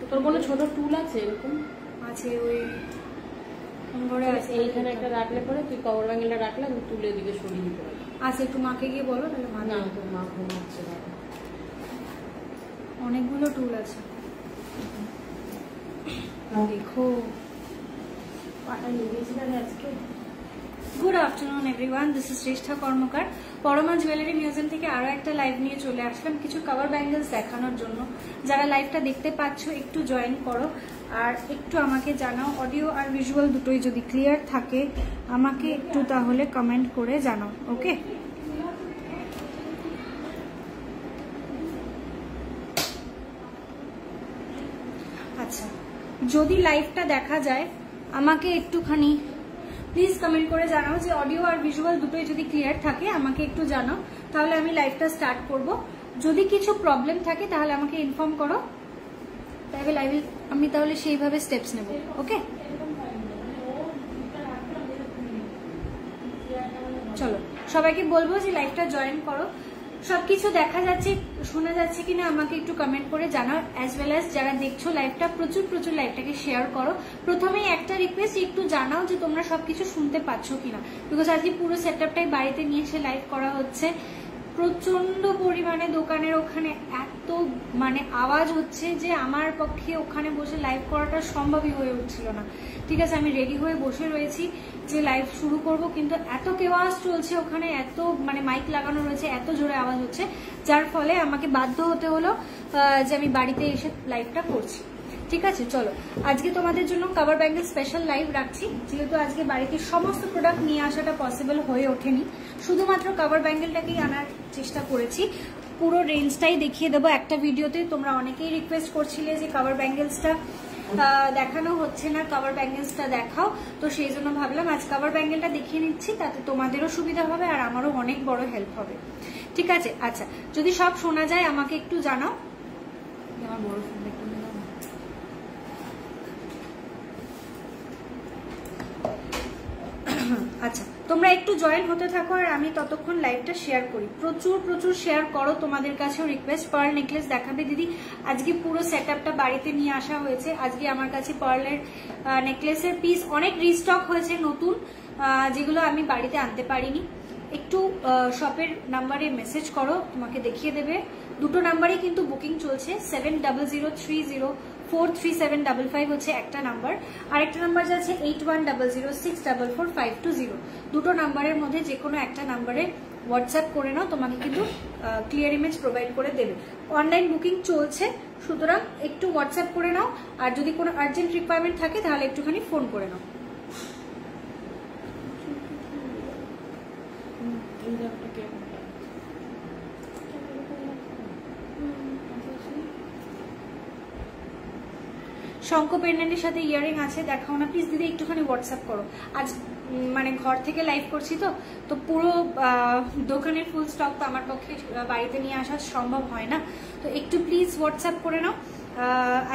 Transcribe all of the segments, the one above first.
তোর কোনো ছোট টুল আছে এরকম? আছে, ওই ঘরে আছে। এইখানে একটা রাখলে পরে তুই কভার ব্যাঙ্গেলটা রাখলে আমি তুলে দিকে সরিয়ে দিতে পারি। আচ্ছা, একটু মাকে গিয়ে বলো তাহলে। মা না, তোর মা ঘুমাচ্ছে। অনেকগুলো টুল আছে দেখো। আজকে good afternoon everyone, this is Shreshtha Karmakar. Parama jewellery museum থেকে আরো একটা লাইভ নিয়ে চলে আসলাম কিছু কভার ব্যাঙ্গেলস দেখানোর জন্য। যারা লাইভটা দেখতে পাচ্ছ একটু জয়েন করো আর একটু আমাকে জানাও, অডিও আর ভিজুয়াল দুটোই যদি ক্লিয়ার থাকে আমাকে একটু তাহলে কমেন্ট করে জানাও। ওকে, আচ্ছা, যদি লাইভটা দেখা যায় আমাকে একটুখানি প্লিজ কমেন্ট করে জানাও যে অডিও আর ভিজুয়াল দুটোই যদি ক্লিয়ার থাকে আমাকে একটু জানাও, তাহলে আমি লাইভটা স্টার্ট করব। যদি কিছু প্রবলেম থাকে তাহলে আমাকে ইনফর্ম করো, তাহলে লাইভে আমি তাহলে সেইভাবে স্টেপস নেব। ওকে, চলো সবাইকে বলবো যে লাইভটা জয়েন করো। সবকিছু দেখা যাচ্ছে, শোনা যাচ্ছে কিনা আমাকে একটু কমেন্ট করে জানাও। অ্যাজ ওয়েল অ্যাজ যারা দেখছো লাইভটা, প্রচুর লাইভটাকে শেয়ার করো। প্রথমেই একটা রিকোয়েস্ট, একটু জানাও যে তোমরা সবকিছু শুনতে পাচ্ছ কিনা, বিকজ আজকে পুরো সেটআপটাই বাড়িতে নিয়ে এসে লাইভ করা হচ্ছে। প্রচন্ড পরিমাণে দোকানের ওখানে এত আওয়াজ হচ্ছে যে আমার পক্ষে ওখানে বসে লাইভ করাটা সম্ভবই হয়ে উঠছিল না। ঠিক আছে, আমি রেডি হয়ে বসে রয়েছি যে লাইভ শুরু করব, কিন্তু এত কেওয়াজ চলছে ওখানে, এত মাইক লাগানো রয়েছে, এত জোরে আওয়াজ হচ্ছে, যার ফলে আমাকে বাধ্য হতে হলো যে আমি বাড়িতে এসে লাইভটা করছি। ঠিক আছে, চলো আজকে তোমাদের জন্য কভার ব্যাঙ্গেল স্পেশাল লাইভ রাখছি, যেহেতু আজকে বাড়িতে সমস্ত প্রোডাক্ট নিয়ে আসাটা পসিবল হয়ে ওঠেনি, শুধুমাত্র কভার ব্যাঙ্গেলটাকেই আনার চেষ্টা করেছি। পুরো রেঞ্জটাই দেখিয়ে দেবো একটা ভিডিওতে। তোমরা অনেকেই রিকোয়েস্ট করছিলে যে কভার ব্যাঙ্গেলসটা দেখানো হচ্ছে না, কভার ব্যাঙ্গেলসটা দেখাও, তো সেই জন্য ভাবলাম আজ কভার ব্যাঙ্গেলটা দেখিয়ে নিচ্ছি, তাতে তোমাদেরও সুবিধা হবে আর আমারও অনেক বড় হেল্প হবে। ঠিক আছে, আচ্ছা, যদি সব শোনা যায় আমাকে একটু জানাও। আমার বড় ফোনটা একটু নিলাম। আচ্ছা, তোমরা একটু জয়েন হতে থাকো আর আমি ততক্ষণ লাইভটা শেয়ার করি। প্রচুর শেয়ার করো, তোমাদের কাছেও রিকোয়েস্ট। পার্ল নেকলেস দেখাবে দিদি, আজকে পুরো সেটআপটা বাড়িতে নিয়ে আসা হয়েছে। আজকে আমার কাছে পার্লের নেকলেসের পিস অনেক রিস্টক হয়েছে নতুন, যেগুলো আমি বাড়িতে আনতে পারিনি। একটু শপের নাম্বারে মেসেজ করো, তোমাকে দেখিয়ে দেবে। দুটো নাম্বারে কিন্তু বুকিং চলছে, 7003043755 হচ্ছে একটা নাম্বার, আর একটা নাম্বার যাচ্ছে 8100644520। দুটো নাম্বারের মধ্যে যে কোনো একটা নাম্বারে হোয়াটসঅ্যাপ করে নাও, তোমাকে কিন্তু ক্লিয়ার ইমেজ প্রোভাইড করে দেবে। অনলাইন বুকিং চলছে, সুতরাং একটু হোয়াটসঅ্যাপ করে নাও, আর যদি কোনো আর্জেন্ট রিকোয়ারমেন্ট থাকে তাহলে একটুখানি ফোন করে নাও। শঙ্খ পেন্ডেন্টের সাথে ইয়ারিং আছে, দেখাও না প্লিজ দিদি, একটুখানি হোয়াটসঅ্যাপ করো। আজ ঘর থেকে লাইভ করছি তো পুরো দোকানের ফুল স্টক তো আমার পক্ষে বাড়িতে নিয়ে আসা সম্ভব হয় না, তো একটু প্লিজ হোয়াটসঅ্যাপ করে নাও।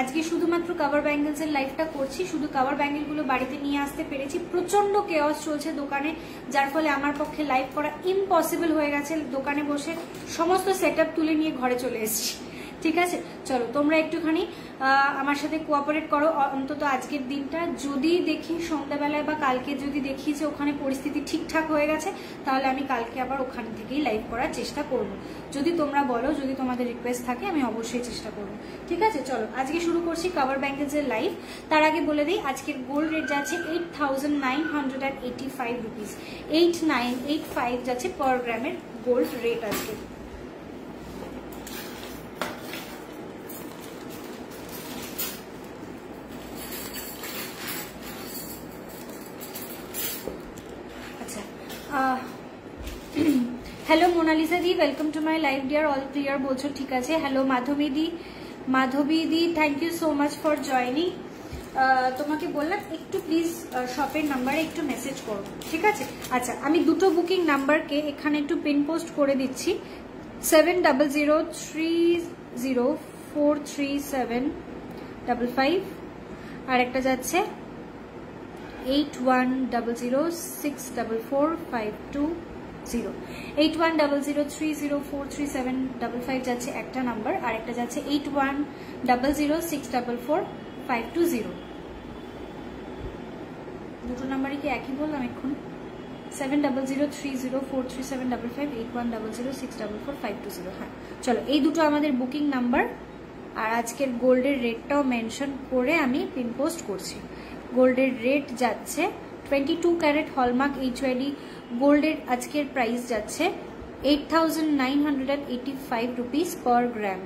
আজকে শুধুমাত্র কভার ব্যাঙ্গেলসের লাইভটা করছি, শুধু কভার ব্যাঙ্গেলগুলো বাড়িতে নিয়ে আসতে পেরেছি। প্রচন্ড কেওয়াস চলছে দোকানে, যার ফলে আমার পক্ষে লাইভ করা ইম্পসিবল হয়ে গেছে। দোকানে বসে সমস্ত সেটআপ তুলে নিয়ে ঘরে চলে এসেছি। ঠিক আছে, চলো তোমরা একটুখানি আমার সাথে কোঅপারেট করো অন্তত আজকের দিনটা। যদি দেখি সন্ধ্যাবেলায় বা কালকে যদি দেখি যে ওখানে পরিস্থিতি ঠিকঠাক হয়ে গেছে, তাহলে আমি কালকে আবার ওখান থেকেই লাইভ করার চেষ্টা করব। যদি তোমরা বলো, যদি তোমাদের রিকোয়েস্ট থাকে, আমি অবশ্যই চেষ্টা করবো। ঠিক আছে, চলো আজকে শুরু করছি কভার ব্যাঙ্গেলসের লাইভ। তার আগে বলে দিই আজকের গোল্ড রেট যাচ্ছে 8985 রুপিস, 8985 যাচ্ছে পার গ্রামের গোল্ড রেট আজকে। হ্যালো মোনালিসা দি, welcome to my live dear. All clear বলছো, ঠিক আছে। হ্যালো মাধবী দি, thank you so much for joining. তোমাকে বললাম একটু প্লিজ শপের নাম্বারে একটু মেসেজ করো, ঠিক আছে। আচ্ছা, আমি দুটো বুকিং নাম্বারকে এখানে একটু পিন পোস্ট করে দিচ্ছি, 7003043755, আর একটা যাচ্ছে 8100644520। 8100304375 যাচ্ছে একটা নাম্বার, আর একটা যাচ্ছে 8100644520। দুটো নাম্বারই কি একই বললাম এখন? 7003043755 8100644520। হ্যাঁ চলো, এই দুটো আমাদের বুকিং নাম্বার। আর আজকের গোল্ডের রেটটাও মেনশন করে আমি পিন পোস্ট করছি। গোল্ডের রেট যাচ্ছে 22 ক্যারেট হলমার্ক HYD গোল্ডের আজকের প্রাইস যাচ্ছে 8985 রুপিস পার গ্রাম।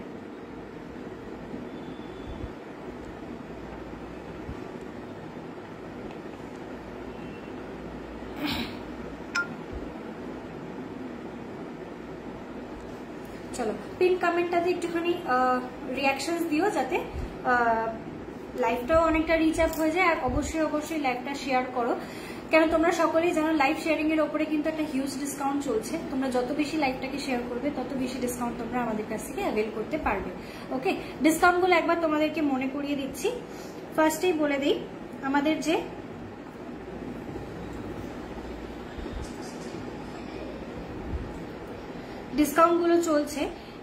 চলো পিন কমেন্টটাতে একটুখানি রিয়াকশনস দিও, যাতে লাইভটাও অনেকটা রিচ আপ হয়ে যায়। আর অবশ্যই অবশ্যই লাইভটা শেয়ার করো, কেন তোমরা সকলেই জানো লাইভ শেয়ারিং এর উপরে কিন্তু একটা হিউজ ডিসকাউন্ট চলছে। তোমরা যত বেশি লাইভটাকে শেয়ার করবে তত বেশি ডিসকাউন্ট তোমরা আমাদের কাছ থেকে অ্যাভেল করতে পারবে। ওকে, ডিসকাউন্টগুলো একবার তোমাদেরকে মনে করিয়ে দিচ্ছি। ফার্স্টেই বলে দিই, আমাদের যে ডিসকাউন্টগুলো চলছে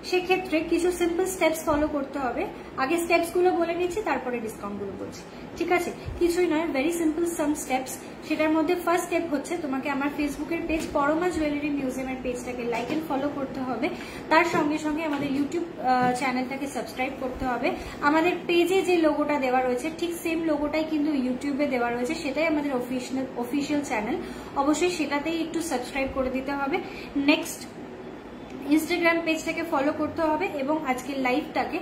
সেক্ষেত্রে কিছু সিম্পল স্টেপস ফলো করতে হবে। আগে স্টেপসগুলো বলে নিচ্ছি, তারপরে ডিসকাউন্টগুলো বলছি, ঠিক আছে? কিছুই নয়, ভেরি সিম্পল সাম স্টেপস। সেটার মধ্যে ফার্স্ট স্টেপ হচ্ছে তোমাকে আমার ফেসবুকের পেজ পরমা জুয়েলারি মিউজিয়ামের পেজটাকে লাইক এন্ড ফলো করতে হবে। তার সঙ্গে সঙ্গে আমাদের ইউটিউব চ্যানেলটাকে সাবস্ক্রাইব করতে হবে। আমাদের পেজে যে লোগোটা দেওয়া রয়েছে ঠিক সেম লোগোটাই কিন্তু ইউটিউবে দেওয়া রয়েছে, সেটাই আমাদের অফিসিয়াল চ্যানেল। অবশ্যই সেটাতেই একটু সাবস্ক্রাইব করে দিতে হবে। নেক্সট, ইনস্টাগ্রাম পেজটাকে ফলো করতে হবে এবং আজকের লাইভটাকে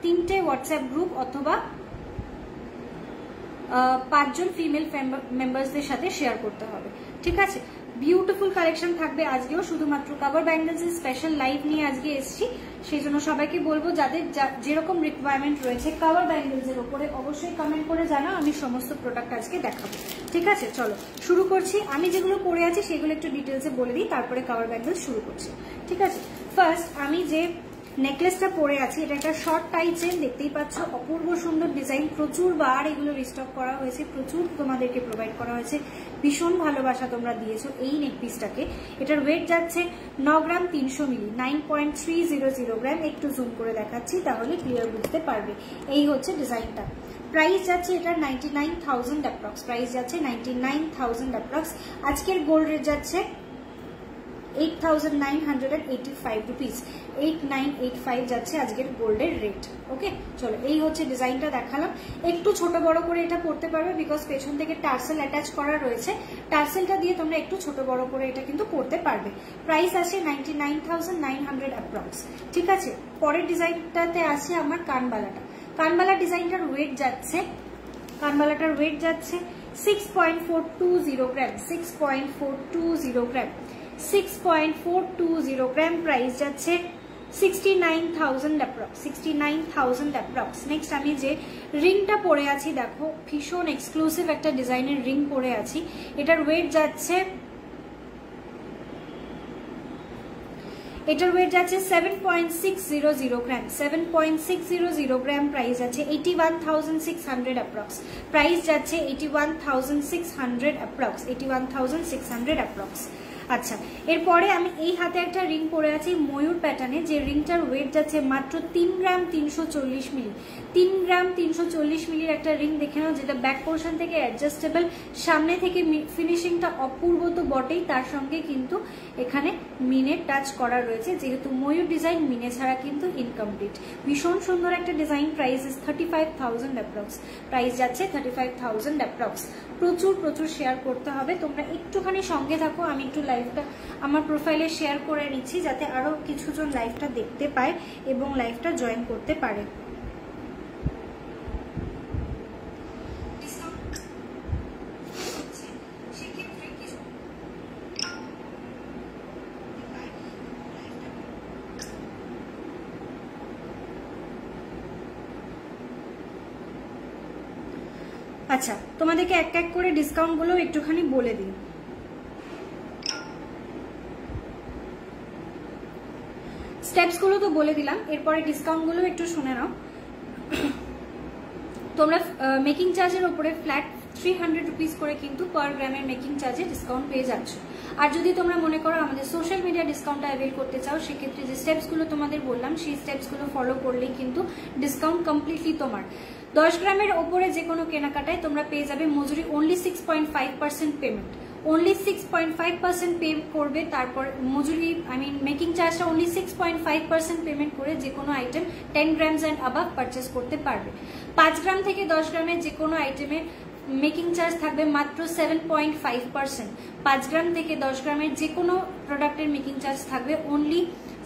তিনটে হোয়াটসঅ্যাপ গ্রুপ অথবা 5 জন ফিমেল মেম্বার্সদের সাথে শেয়ার করতে হবে, ঠিক আছে? বিউটিফুল কালেকশন থাকবে আজকেও, শুধুমাত্র কাভার ব্যাঙ্গেলস এর স্পেশাল লাইভ নিয়ে আজকে এসেছি। সেই জন্য সবাইকে বলবো যাদের যেরকম রিকোয়ারমেন্ট রয়েছে কাভার ব্যাঙ্গেলস এর উপরে অবশ্যই কমেন্ট করে জানাও, আমি সমস্ত প্রোডাক্ট আজকে দেখাবো, ঠিক আছে? চলো শুরু করছি। আমি যেগুলো পরে আছি সেগুলো একটু ডিটেলসে বলে দিই, তারপরে কাভার ব্যাঙ্গেলস শুরু করছি, ঠিক আছে? ফার্স্ট, আমি যে নেকলেসটা পরে আছি এটা একটা শর্ট টাই চেন, দেখতেই পাচ্ছ, অপূর্ব সুন্দর ডিজাইন। প্রচুর বার এগুলো রিস্টক করা হয়েছে, প্রচুর তোমাদেরকে প্রোভাইড করা হয়েছে, ভীষণ ভালোবাসা তোমরা দিয়েছো এই নেক পিসটাকে। এটার ওয়েট যাচ্ছে 9 গ্রাম 300 মিলি, 9.300 গ্রাম। একটু জুম করে দেখাচ্ছি তাহলে ক্লিয়ার বুঝতে পারবে। এই হচ্ছে ডিজাইনটা। প্রাইস যাচ্ছে এটা 99,000 অ্যাপ্রক্স, প্রাইস যাচ্ছে 99,000 অ্যাপ্রক্স। আজকের গোল্ড রেট যাচ্ছে 8,985 রুপিস, 8,985 যাচ্ছে আজকের গোল্ডের রেট। ওকে, চলো এই হচ্ছে ডিজাইনটা দেখালাম। একটু ছোট বড় করে এটা করতে পারবে, বিকজ পেছন থেকে টার্সেল অ্যাটাচ করা রয়েছে। টার্সেলটা দিয়ে তোমরা একটু ছোট বড় করে এটা কিন্তু করতে পারবে। প্রাইস আছে 99,900 অ্যাপ্রক্স, ঠিক আছে? পরের ডিজাইনটাতে আছে আমার কানবালাটা। কানবালা ডিজাইনটার ওয়েট যাচ্ছে, কানবালাটার ওয়েট যাচ্ছে 6.420 গ্রাম, 6.420 গ্রাম, 6.420 গ্রাম। প্রাইস যাচ্ছে 69,000 অ্যাপ্রক্স, 69,000 অ্যাপ্রক্স। নেক্সট, আমি যে রিংটা পরে আছি দেখো, ভীষণ এক্সক্লুসিভ একটা ডিজাইনের রিং পরে আছি। এটার ওয়েট যাচ্ছে 7.600 গ্রাম, 7.600 গ্রাম। প্রাইস আছে 81,600 অ্যাপ্রক্স, প্রাইস যাচ্ছে 81,600 অ্যাপ্রক্স, 81,600 অ্যাপ্রক্স। আচ্ছা, এরপরে আমি এই হাতে একটা রিং পরে আছি ময়ূর প্যাটার্নে, যে রিংটার ওয়েট যাচ্ছে মাত্র 3 গ্রাম 340 মিলি, 3 গ্রাম 340 মিলির একটা রিং দেখে নাও, যেটা ব্যাক পোর্শন থেকে অ্যাডজাস্টেবল, সামনে থেকে ফিনিশিংটা অপূর্ব তো বটেই, তার সঙ্গে কিন্তু এখানে মিনের টাচ করা রয়েছে, যেহেতু ময়ূর ডিজাইন মিনে ছাড়া কিন্তু ইনকমপ্লিট। ভীষণ সুন্দর একটা design. Price is 35,000 approx, price যাচ্ছে 35,000 অ্যাপ্রক্স। প্রচুর প্রচুর শেয়ার করতে হবে, তোমরা একটুখানি সঙ্গে থাকো। আমি একটু লাইভটা আমার প্রোফাইলে শেয়ার করে নিচ্ছি, যাতে আরো কিছুজন লাইভটা দেখতে পায় এবং লাইভটা জয়েন করতে পারে। আচ্ছা, তোমাদেরকে এক এক করে ডিসকাউন্ট গুলো একটুখানি বলে দিই। স্টেপস গুলো তো বলে দিলাম, এরপরে ডিসকাউন্ট গুলো একটু শুনে নাও। তোমরা মেকিং চার্জের উপরে ফ্ল্যাট 300 রুপিস করে কিন্তু পার গ্রামের মেকিং চার্জে ডিসকাউন্ট পেয়ে যাচ্ছ। আর যদি তোমরা মনে করো আমাদের সোশ্যাল মিডিয়া ডিসকাউন্টটা অ্যাভেল করতে চাও, সেক্ষেত্রে যে স্টেপসগুলো তোমাদের বললাম সেই স্টেপসগুলো ফলো করলেই কিন্তু ডিসকাউন্ট কমপ্লিটলি তোমার। 10 গ্রামের ওপরে যে কোনো কেনাকাটায় তোমরা পেয়ে যাবে মজুরি অনলি 6.5% পেমেন্ট, অনলি 6.5% পে করবে। তারপর মজুরি মেকিং চার্জটা অনলি 6.5% পেমেন্ট করে যে কোনো আইটেম 10 গ্রামস অ্যান্ড আবাভ পারচেস করতে পারবে। 5 গ্রাম থেকে 10 গ্রামের যে কোনো আইটেমের মেকিং চার্জ থাকবে মাত্র 7.5%। 5 গ্রাম থেকে 10 গ্রামের যে কোনো প্রোডাক্টের মেকিং চার্জ থাকবে অনলি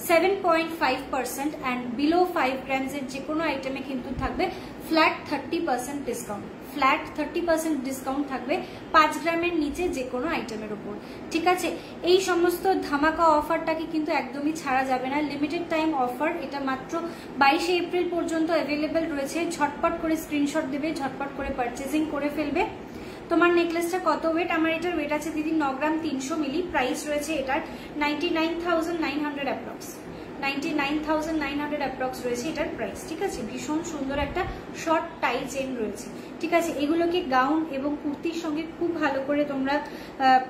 7.5% অ্যান্ড বিলো 5 গ্রামসের যে কোনো আইটেমে কিন্তু থাকবে ফ্ল্যাট 30% ডিসকাউন্ট, ফ্ল্যাট 30% ডিসকাউন্ট থাকবে 5 গ্রামের নিচে যে কোনো আইটেমের উপর। ঠিক আছে, এই সমস্ত ধামাকা অফারটাকে কিন্তু একদমই ছাড়া যাবে না, লিমিটেড টাইম অফার। এটা মাত্র 22 এপ্রিল পর্যন্ত অ্যাভেলেবেল রয়েছে। ঝটপট করে স্ক্রিনশট দেবে, ঝটপট করে পারচেজিং করে ফেলবে। তোমার নেকলেসটা কত ওয়েট? আমার এটার ওয়েট আছে দিদি 9 গ্রাম 300 মিলি। প্রাইস রয়েছে এটার 99,900 অ্যাপ্রক্স, 99,900 অ্যাপ্রক্স রয়েছে এটার প্রাইস। ঠিক আছে, ভীষণ সুন্দর একটা শর্ট টাই চেন রয়েছে। ঠিক আছে, এগুলোকে গাউন এবং কুর্তির সঙ্গে খুব ভালো করে তোমরা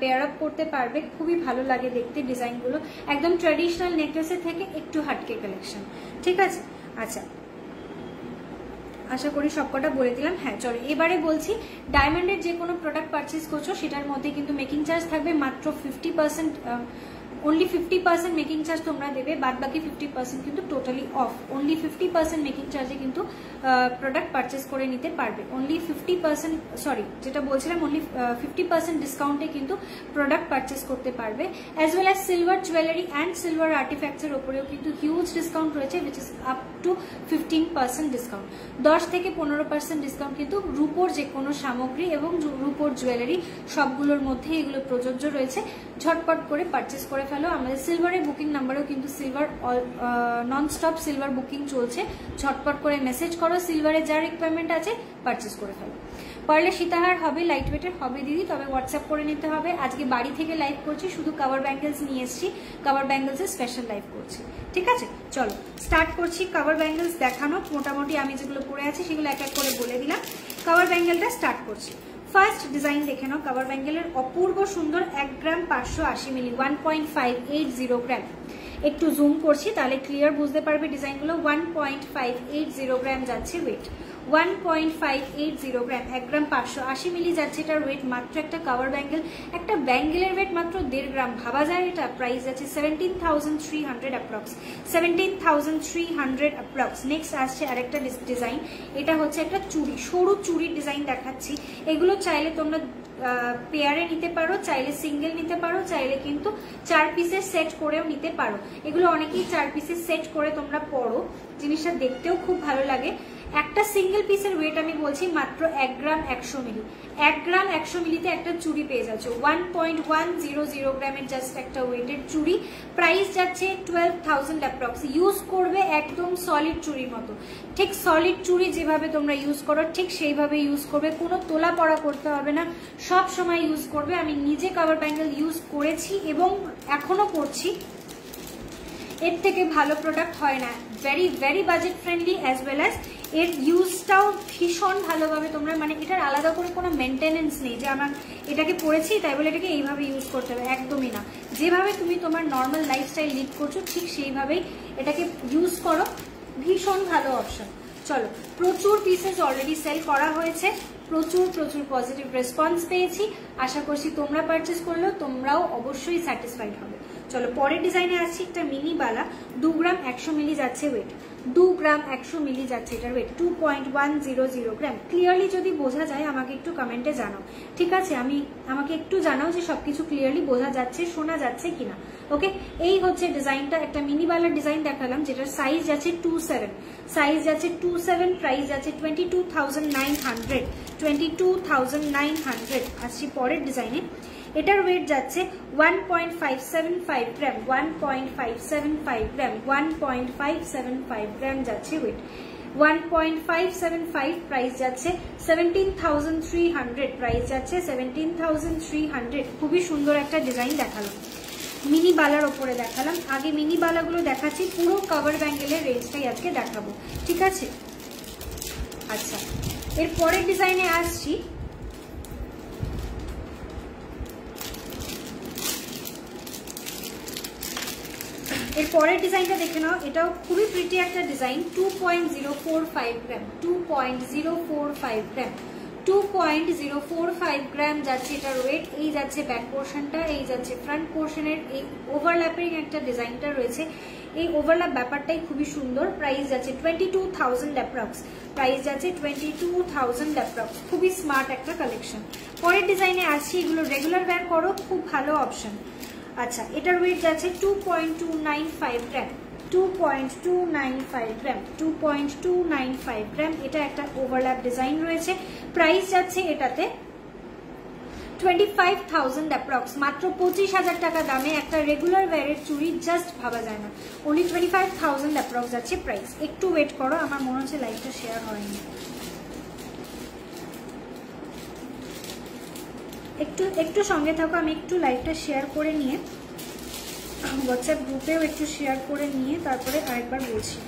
পেয়ার আপ করতে পারবে, খুবই ভালো লাগে দেখতে ডিজাইনগুলো, একদম ট্র্যাডিশনাল নেকলেসের থেকে একটু হাটকে কালেকশন। ঠিক আছে, আচ্ছা আশা করি সবকটা বলে দিলাম। হ্যাঁ চলো এবারে বলছি, ডায়মন্ডের যে কোনো প্রোডাক্ট পারচেস করছো সেটার মধ্যে কিন্তু মেকিং চার্জ থাকবে মাত্র 50%, অনলি 50% মেকিং চার্জ তোমরা দেবে, বাদ বাকি 50% কিন্তু টোটালি অফ। অনলি 50% মেকিং চার্জে কিন্তু প্রোডাক্ট পারচেস করে নিতে পারবে। অনলি 50%, সরি যেটা বলছিলাম, অনলি 50% ডিসকাউন্টে কিন্তু প্রোডাক্ট পারচেস করতে পারবে। As well as silver jewellery and silver আর্টিফ্যাক্টসের ওপরেও কিন্তু হিউজ ডিসকাউন্ট রয়েছে, which is up to 15% discount. 10 থেকে 15% ডিসকাউন্ট কিন্তু রূপোর যে কোনো সামগ্রী এবং রূপোর জুয়েলারি সবগুলোর মধ্যে এগুলো প্রযোজ্য রয়েছে। ঝটপট করে পারচেস করে ফেলো। আমাদের সিলভারের বুকিং নাম্বারেও কিন্তু silver non stop silver booking চলছে। ঝটপট করে মেসেজ করো, সিলভারের যা রিকোয়ারমেন্ট আছে পারচেস করে ফেলো। পারলে সীতাহার হবে, লাইট ওয়েটের হবে দিদি, তবে হোয়াটসঅ্যাপ করে নিতে হবে। আজকে বাড়ি থেকে লাইভ করছি, শুধু কাভার ব্যাঙ্গেলস নিয়ে এসেছি, কাভার ব্যাঙ্গেলসের স্পেশাল লাইভ করছি। ঠিক আছে, চলো স্টার্ট করছি কাভার ব্যাঙ্গেলস দেখানো। মোটামুটি আমি যেগুলো পরে আছি সেগুলো এক এক করে বলে দিলাম। কাভার ব্যাঙ্গেলটা স্টার্ট করছি। ফার্স্ট ডিজাইন দেখে নাও, কাভার ব্যাঙ্গেলের অপূর্ব সুন্দর 1 গ্রাম 580 মিলি, 1.580 গ্রাম। একটু জুম করছি তাহলে ক্লিয়ার বুঝতে পারবে ডিজাইনগুলো। 1.580 গ্রাম যাচ্ছে ওয়েট, 1.580 গ্রাম, 1 গ্রাম 580 মিলি যাচ্ছে এটার ওয়েট। মাত্র একটা কাভার ব্যাঙ্গেল, একটা ব্যাঙ্গেলের ওয়েট মাত্র 1.5 গ্রাম, ভাবা যায় এটা। প্রাইস আছে 17,300 অ্যাপ্রক্স, 17,300 অ্যাপ্রক্স। নেক্সট আসছে আরেকটা ডিজাইন, এটা হচ্ছে একটা চুড়ি, সরু চুড়ির ডিজাইন দেখাচ্ছি। এগুলো চাইলে তোমরা পেয়ারে নিতে পারো, চাইলে সিঙ্গেল নিতে পারো, চাইলে কিন্তু 4 পিসের সেট করেও নিতে পারো। এগুলো অনেকেই 4 পিসের সেট করে তোমরা পরো, জিনিসটা দেখতেও খুব ভালো লাগে। একটা সিঙ্গেল পিসের ওয়েট আমি বলছি মাত্র 1 গ্রাম 100 মিলি, 1 গ্রাম 100 মিলিতে একটা চুড়ি পেয়ে যাচ্ছ। 1.100 গ্রামের জাস্ট একটা ওয়েটের চুড়ি। প্রাইস যাচ্ছে 12,000 অ্যাপ্রক্স। ইউজ করবে একদম সলিড চুড়ির মতো, ঠিক সলিড চুড়ি যেভাবে তোমরা ইউজ করো ঠিক সেইভাবে ইউজ করবে, কোনো তোলা পড়া করতে হবে না, সব সময় ইউজ করবে। আমি নিজে কাভার ব্যাঙ্গেল ইউজ করেছি এবং এখনো করছি, এর থেকে ভালো প্রোডাক্ট হয় না। Very very budget friendly, as well as এর ইউজটাও ভীষণ ভালোভাবে তোমরা, মানে এটার আলাদা করে কোনো মেনটেনেন্স নেই যে আমার এটাকে পড়েছি তাই বলে এটাকে এইভাবে ইউজ করতে হবে, একদমই না। যেভাবে তুমি তোমার নর্মাল লাইফস্টাইল লিড করছো ঠিক সেইভাবেই এটাকে ইউজ করো, ভীষণ ভালো অপশন। চলো, প্রচুর পিসেস অলরেডি সেল করা হয়েছে, প্রচুর প্রচুর পজিটিভ রেসপন্স পেয়েছি। আশা করছি তোমরা পারচেস করলেও তোমরাও অবশ্যই স্যাটিসফাইড হবে। চলো পরের ডিজাইনে আসছি, একটা মিনি বালা, 2 গ্রাম 100 মিলি যাচ্ছে ওয়েট, 2 গ্রাম 100 মিলি যাচ্ছে এটার ওয়েট, 2.100 গ্রাম। ক্লিয়ারলি যদি বোঝা যায় আমাকে একটু কমেন্টে জানাও, ঠিক আছে? আমাকে একটু জানাও যে সবকিছু ক্লিয়ারলি বোঝা যাচ্ছে, শোনা যাচ্ছে কিনা। ওকে, এই হচ্ছে ডিজাইনটা, একটা মিনি বালার ডিজাইন দেখালাম যেটার সাইজ যাচ্ছে 27, সাইজ যাচ্ছে 27, প্রাইস যাচ্ছে 22,900, 22,900। আসছি পরের ডিজাইনে, এটার ওয়েট যাচ্ছে 1.575 গ্রাম, 1.575 গ্রাম, 1.575 গ্রাম যাচ্ছে ওয়েট, 1.575। প্রাইস যাচ্ছে 17,300, প্রাইস যাচ্ছে 17,300। খুবই সুন্দর একটা ডিজাইন দেখালাম, মিনি বালার ওপরে দেখালাম। আগে মিনি বালাগুলো দেখাচ্ছি, পুরো কভার ব্যাঙ্গেলের রেঞ্জটাই আজকে দেখাবো, ঠিক আছে? আচ্ছা, এর পরের ডিজাইনে আসছি, এর পরের ডিজাইনটা দেখে নাও, এটাও খুবই প্রিটি একটা ডিজাইন। 2.045 গ্রাম, 2.045 গ্রাম, 2.045 গ্রাম যাচ্ছে এটার ওয়েট। এই যাচ্ছে ব্যাক পোর্শনটা, এই যাচ্ছে ফ্রন্ট পোর্শনের এই ওভারল্যাপিং একটা ডিজাইনটা রয়েছে। এই ওভারল্যাপ ব্যাপারটাই খুবই সুন্দর। প্রাইস যাচ্ছে 22,000 অ্যাপ্রক্স, প্রাইস যাচ্ছে 22,000 অ্যাপ্রক্স। খুবই স্মার্ট একটা কালেকশন। পরের ডিজাইনে আসছি, এগুলো রেগুলার ওয়্যার করো, খুব ভালো অপশন। আচ্ছা, এটার ওয়েট যাচ্ছে 2.295 গ্রাম, 2.295 গ্রাম, 2.295 গ্রাম। এটা একটা ওভারল্যাপ ডিজাইন রয়েছে। প্রাইস যাচ্ছে এটাতে 25,000 অ্যাপ্রক্স, মাত্র 25,000 টাকা দামে একটা রেগুলার ওয়্যারের চুড়ি জাস্ট ভাবা যায় না। অনলি 25,000 অ্যাপ্রক্স যাচ্ছে প্রাইস। একটু ওয়েট করো, আমার মনে হচ্ছে লাইভটা শেয়ার হয়নি। একটু সঙ্গে থাকো, আমি একটু লাইভটা শেয়ার করে নিয়ে হোয়াটসঅ্যাপ গ্রুপেও একটু শেয়ার করে নিয়ে তারপরে আরেকবার বলছি।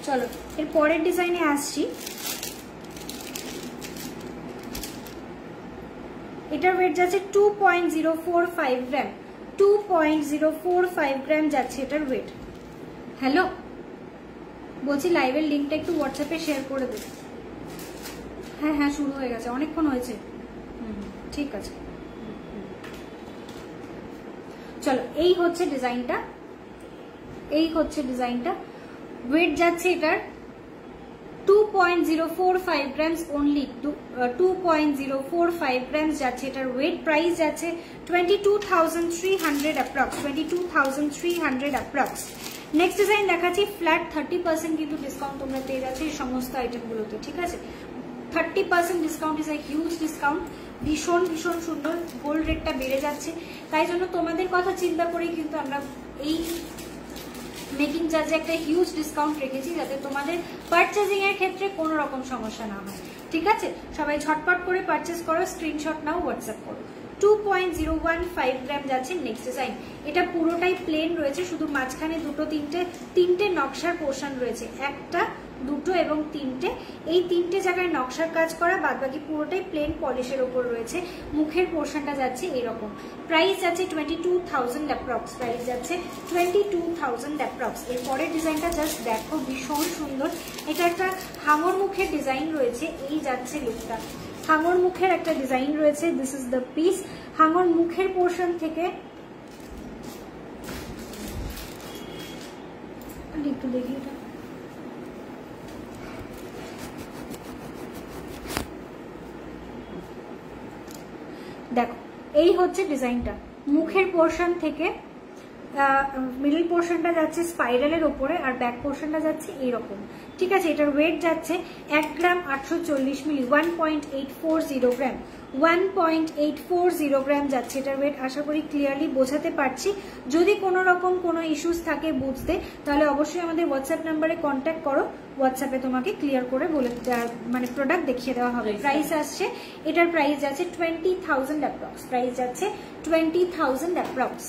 চলো এর পরের ডিজাইনে আসছি। এটার ওয়েট যাচ্ছে 2.045 গ্রাম, 2.045 গ্রাম যাচ্ছে এটার ওয়েট। হ্যালো, বলছি লাইভের লিঙ্কটা একটু হোয়াটসঅ্যাপে শেয়ার করে দেবে। হ্যাঁ হ্যাঁ, শুরু হয়ে গেছে, অনেকক্ষণ হয়েছে। ঠিক আছে, চলো এই হচ্ছে ডিজাইনটা, এই হচ্ছে ডিজাইনটা। ওয়েট যাচ্ছে এটার 2.045 গ্রামস অনলি, 2.045 গ্রামস যাচ্ছে এটার ওয়েট। প্রাইস যাচ্ছে 22,300 অ্যাপ্রক্স, 22,300 অ্যাপ্রক্স। নেক্সট ডিজাইন দেখাচ্ছি। ফ্ল্যাট 30% কিন্তু ডিসকাউন্ট তোমরা পেয়ে যাচ্ছে এই সমস্ত আইটেমগুলোতে, ঠিক আছে? 30% discount is a huge discount. ভীষণ ভীষণ সুন্দর, গোল্ড রেটটা বেড়ে যাচ্ছে, তাই জন্য তোমাদের কথা চিন্তা করেই কিন্তু আমরা এই মেকিং চার্জে একটা হিউজ ডিসকাউন্ট রেখেছি, যাতে তোমাদের পারচেজিং এর ক্ষেত্রে কোনো রকম সমস্যা না হয়, ঠিক আছে? সবাই ঝটপট করে পারচেজ করো, স্ক্রিনশট নাও, হোয়াটসঅ্যাপ করো। 2.015 গ্রাম যাচ্ছে নেক্সট ডিজাইন। এটা পুরোটাই প্লেন রয়েছে, শুধু মাঝখানে দুটো তিনটে নকশার পোর্শন রয়েছে, একটা দুটো এবং তিনটে। এই তিনটে জায়গায় নকশার কাজ করা, বাদবাকি পুরোটাই প্লেন পলিশের ওপর রয়েছে। মুখের পোর্শনটা যাচ্ছে এরকম। প্রাইস যাচ্ছে 22,000 অ্যাপ্রক্স, প্রাইস যাচ্ছে 22,000 অ্যাপ্রক্স। এর পরের ডিজাইনটা জাস্ট দেখো, ভীষণ সুন্দর। এটা একটা হাঙর মুখের ডিজাইন রয়েছে, এই যাচ্ছে লুকটা। হাঙর মুখের একটা ডিজাইন রয়েছে, দিস ইজ দ্য পিস। হাঙর মুখের পোর্শন থেকে একটু দেখি, এটা দেখো, এই হচ্ছে ডিজাইনটা। মুখের পোর্শন থেকে মিডল পোর্শনটা যাচ্ছে স্পাইরালের ওপরে, আর ব্যাক পোর্শনটা যাচ্ছে এইরকম, ঠিক আছে? এটার ওয়েট যাচ্ছে 1 গ্রাম 840 মিলি, 1.840 গ্রাম, 1.840 গ্রাম যাচ্ছে এটার ওয়েট। আশা করি ক্লিয়ারলি বোঝাতে পারছি। যদি কোনো রকম কোনো ইস্যুস থাকে বুঝতে, তাহলে অবশ্যই আমাদের হোয়াটসঅ্যাপ নাম্বারে কন্ট্যাক্ট করো, হোয়াটসঅ্যাপে তোমাকে ক্লিয়ার করে বলে মানে প্রোডাক্ট দেখিয়ে দেওয়া হবে। প্রাইস আসছে, এটার প্রাইস যাচ্ছে 20,000 অ্যাপ্রক্স, প্রাইস যাচ্ছে 20,000 অ্যাপ্রক্স।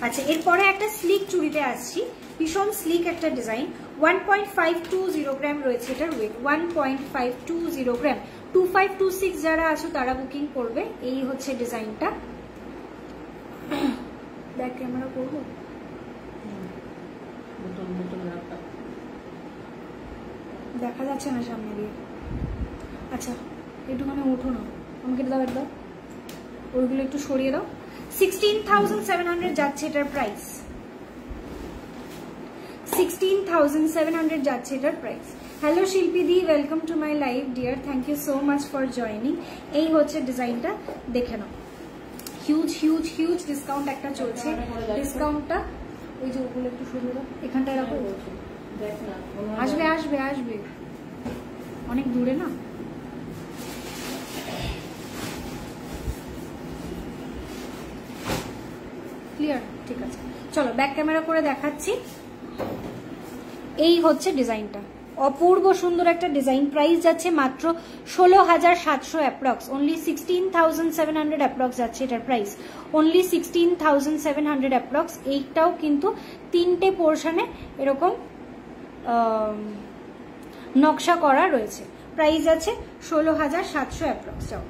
আচ্ছা, এরপরে একটা স্লিক চুড়িতে আসছি, ভীষণ স্লিক একটা ডিজাইন। 1.520 গ্রাম রয়েছে এটার ওয়েট, 1.520 গ্রাম। 2526 যারা আছো তারা বুকিং করবে। এই হচ্ছে ডিজাইনটা। ব্যাক ক্যামেরা করবো, দেখা যাচ্ছে না সামনে দিয়ে। আচ্ছা, একটুখানি উঠো না, আমাকে দাও একদম, ওইগুলো একটু সরিয়ে দাও। 16,700 যাচ্ছে এটার প্রাইস, 16,700 যাচ্ছে এটার price. Hello Shilpi di, welcome to my live dear, thank you so much for joining. এই হচ্ছে ডিজাইনটা, দেখে নাও। হিউজ হিউজ হিউজ ডিসকাউন্ট একটা চলছে। ডিসকাউন্টটা ওই যে ওগুলো একটু সরিয়ে দাও, এখানটায় রাখো। আসবে আসবে আসবে, অনেক দূরে না। ক্লিয়ার, ঠিক আছে। চলো ব্যাক ক্যামেরা করে দেখাচ্ছি। এই হচ্ছে ডিজাইনটা, অপূর্ব সুন্দর একটা ডিজাইন। প্রাইস যাচ্ছে মাত্র 16,700 অ্যাপ্রক্স, অনলি 16,700 অ্যাপ্রক্স যাচ্ছে এটার প্রাইস, অনলি 16,700 অ্যাপ্রক্স। এইটাও কিন্তু 3টে পোর্শনে এরকম নকশা করা রয়েছে। প্রাইস আছে 16,700 অ্যাপ্রক্স। যাও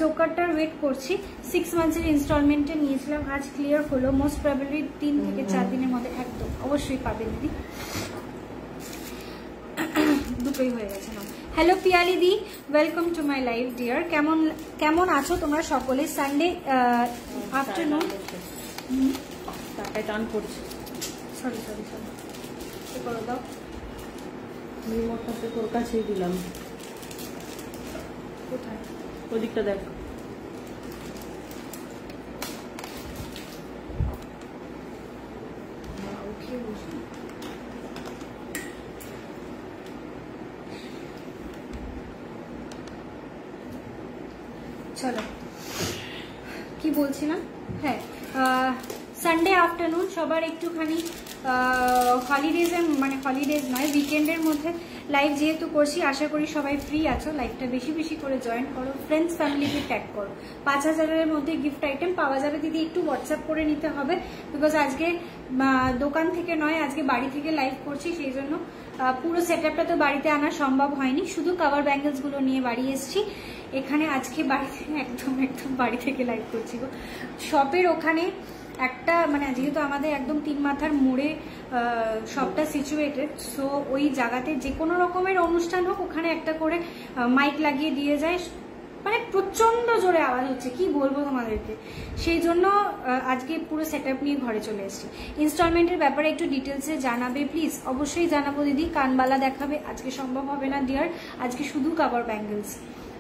চোকারটার ওয়েট করছি 6 মান্থসের ইনস্টলমেন্টে নিয়েছিলাম, আজ ক্লিয়ার হলো। মোস্ট প্রবাবলি 3 থেকে 4 দিনের মধ্যে একদম অবশ্যই পাবেন দিদি, দুটোই হয়ে গেছে না। হ্যালো পিয়ালি দি, welcome to my live dear. কেমন আছো তোমরা সকলে? সানডে আফটারনুন টান করছে, সরি করে দাও। রিমোটটা তোর কাছেই দিলাম, কোথায়? ওদিকটা দেখ। চলো কি বলছিলাম, হ্যাঁ সানডে আফটারনুন সবার একটুখানি হলিডেজের মানে হলিডেজ নয় উইকেন্ডের মধ্যে লাইভ যেহেতু করছি, আশা করি সবাই ফ্রি আছো। লাইভটা বেশি বেশি করে জয়েন করো, ফ্রেন্ডস ফ্যামিলিকে ট্যাগ করো। 5,000-এর মধ্যে গিফট আইটেম পাওয়া যাবে দিদি, একটু হোয়াটসঅ্যাপ করে নিতে হবে, বিকজ আজকে দোকান থেকে নয়, আজকে বাড়ি থেকে লাইভ করছি, সেই জন্য পুরো সেটআপটা তো বাড়িতে আনা সম্ভব হয়নি, শুধু কাভার ব্যাঙ্গেলস গুলো নিয়ে বাড়ি এসেছি। এখানে আজকে বাড়িতে একদম বাড়ি থেকে লাইভ করছি গো। শপের ওখানে একটা মানে যেহেতু আমাদের একদম 3 মাথার মোড়ে শপটা সিচুয়েটেড, সো ওই জায়গাতে যে কোনো রকমের অনুষ্ঠান হোক ওখানে একটা করে মাইক লাগিয়ে দিয়ে যায়, মানে প্রচন্ড জোরে আওয়াজ হচ্ছে, কি বলবো তোমাদেরকে। সেই জন্য আজকে পুরো সেটআপ নিয়ে ঘরে চলে এসেছি। ইনস্টলমেন্টের ব্যাপারে একটু ডিটেলসে জানাবে প্লিজ। অবশ্যই জানাবো দিদি, কানবালা দেখাবে আজকে সম্ভব হবে না ডিয়ার, আজকে শুধু কাভার ব্যাঙ্গেলস।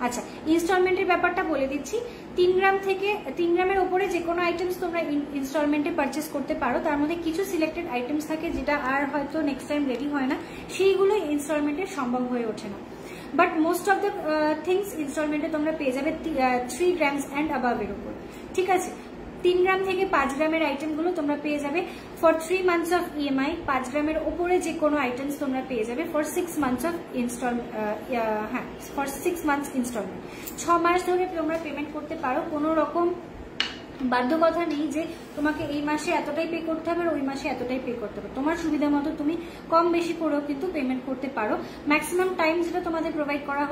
আচ্ছা ইনস্টলমেন্টের ব্যাপারটা বলে দিচ্ছি, 3 গ্রাম থেকে 3 গ্রামের ওপরে যে কোনো আইটেমস তোমরা ইনস্টলমেন্টে পারচেস করতে পারো, তার মধ্যে কিছু সিলেক্টেড আইটেমস থাকে যেটা আর হয়তো নেক্সট টাইম রেডি হয় না, সেইগুলো ইনস্টলমেন্টে সম্ভব হয়ে ওঠে না। But most of the things ইনস্টলমেন্টে তোমরা পেয়ে যাবে 3 গ্রামস অ্যান্ড অ্যাবাভের উপর, ঠিক আছে। 3 গ্রাম থেকে 5 গ্রামের আইটেমগুলো তোমরা পেয়ে যাবে ফর 3 মান্থস অফ ইএমআই। 5 গ্রামের ওপরে যে কোনো আইটেমস তোমরা পেয়ে যাবে for 6 months of for 6 months installment. 6 মাস ধরে তোমরা পেমেন্ট করতে পারো, কোনো রকম বাধ্যকতা নেই যে তোমাকে এই মাসে এতটাই পে করতে হবে আর ওই মাসে এতটাই পে করতে হবে, তোমার সুবিধা মতো তুমি কম বেশি করেও কিন্তু পেমেন্ট করতে পারো। ম্যাক্সিমাম টাইম যেটা তোমাদের প্রোভাইড করা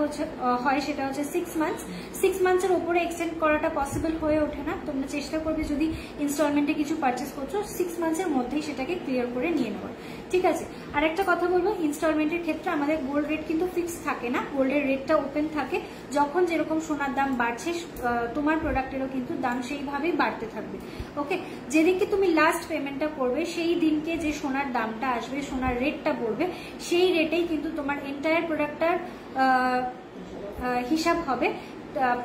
হয় সেটা হচ্ছে 6 মান্থস। 6 মান্থসের উপরে এক্সটেন্ড করাটা পসিবল হয়ে ওঠে না, তোমরা চেষ্টা করবে যদি ইনস্টলমেন্টে কিছু পারচেস করছো 6 মান্থসের মধ্যেই সেটাকে ক্লিয়ার করে নিয়ে নেওয়ার, ঠিক আছে। আর একটা কথা বলবো, ইনস্টলমেন্টের ক্ষেত্রে আমাদের গোল্ড রেট কিন্তু ফিক্সড থাকে না, গোল্ডের রেটটা ওপেন থাকে, যখন যেরকম সোনার দাম বাড়ছে তোমার প্রোডাক্টেরও কিন্তু দাম সেইভাবেই বাড়তে থাকবে, ওকে। যেদিনকে তুমি লাস্ট পেমেন্টটা করবে সেই দিনকে যে সোনার দামটা আসবে, সোনার রেটটা পড়বে, সেই রেটেই কিন্তু তোমার এন্টায়ার প্রোডাক্টটার হিসাব হবে,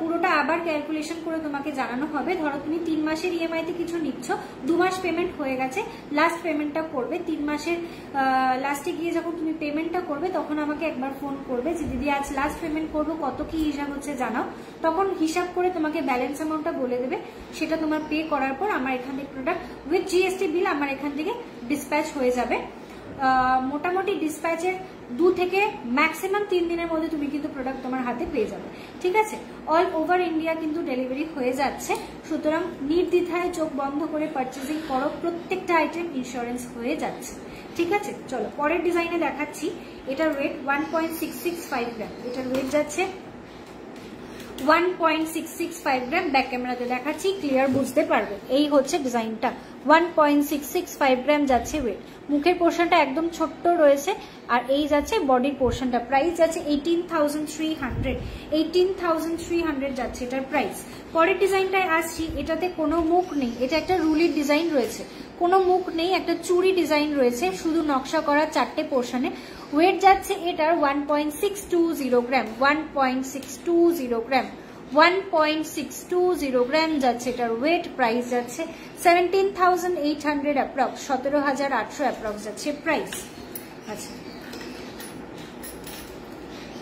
পুরোটা আবার ক্যালকুলেশন করে তোমাকে জানানো হবে। ধরো তুমি 3 মাসের ইএমআই তে কিছু নিচ্ছ, 2 মাস পেমেন্ট হয়ে গেছে, লাস্ট পেমেন্টটা করবে 3 মাসের লাস্টে গিয়ে যখন তুমি পেমেন্টটা করবে তখন আমাকে একবার ফোন করবে যে দিদি আজ লাস্ট পেমেন্ট করবো, কত কি হিসাব হচ্ছে জানাও। তখন হিসাব করে তোমাকে ব্যালেন্স অ্যামাউন্টটা বলে দেবে, সেটা তোমার পে করার পর আমার এখান থেকে প্রোডাক্ট উইথ জিএসটি বিল আমার এখান থেকে ডিসপ্যাচ হয়ে যাবে। মোটামুটি ডিসপ্যাচের 2 থেকে ম্যাক্সিমাম 3 দিনের মধ্যে তুমি কিন্তু প্রোডাক্ট তোমার হাতে পেয়ে যাবে, ঠিক আছে। অল ওভার ইন্ডিয়া কিন্তু ডেলিভারি হয়ে যাচ্ছে, সুতরাং নির্দ্বিধায় চোখ বন্ধ করে পারচেজিং করো, প্রত্যেকটা আইটেম ইন্স্যুরেন্স হয়ে যাচ্ছে, ঠিক আছে। চলো পরের ডিজাইনে দেখাচ্ছি। এটার ওয়েট 1.665 গ্রাম, এটার ওয়েট যাচ্ছে 1.665 গ্রাম। ব্যাক ক্যামেরাতে দেখাচ্ছি, ক্লিয়ার বুঝতে পারবে। এই হচ্ছে ডিজাইনটা, 1.665 গ্রাম যাচ্ছে ওয়েট। মুখের পোর্শনটা একদম ছোট্ট রয়েছে, আর এই যাচ্ছে বডির পোর্শনটা। প্রাইস যাচ্ছে 18,300 যাচ্ছে এটার প্রাইস। পরের ডিজাইনটায় আসছি, এটাতে কোনো মুখ নেই, এটা একটা রুলির ডিজাইন রয়েছে, কোনো মুখ নেই, একটা চুড়ি ডিজাইন রয়েছে, শুধু নকশা করা 4টে পোর্শনে। ওয়েট যাচ্ছে এটার 1.620 গ্রাম, 1.620 গ্রাম। 1.620 গ্রাম যাচ্ছে এটার ওয়েট। প্রাইস যাচ্ছে 17,800 অ্যাপ্রক্স, 17,800 অ্যাপ্রক্স যাচ্ছে প্রাইস। আচ্ছা,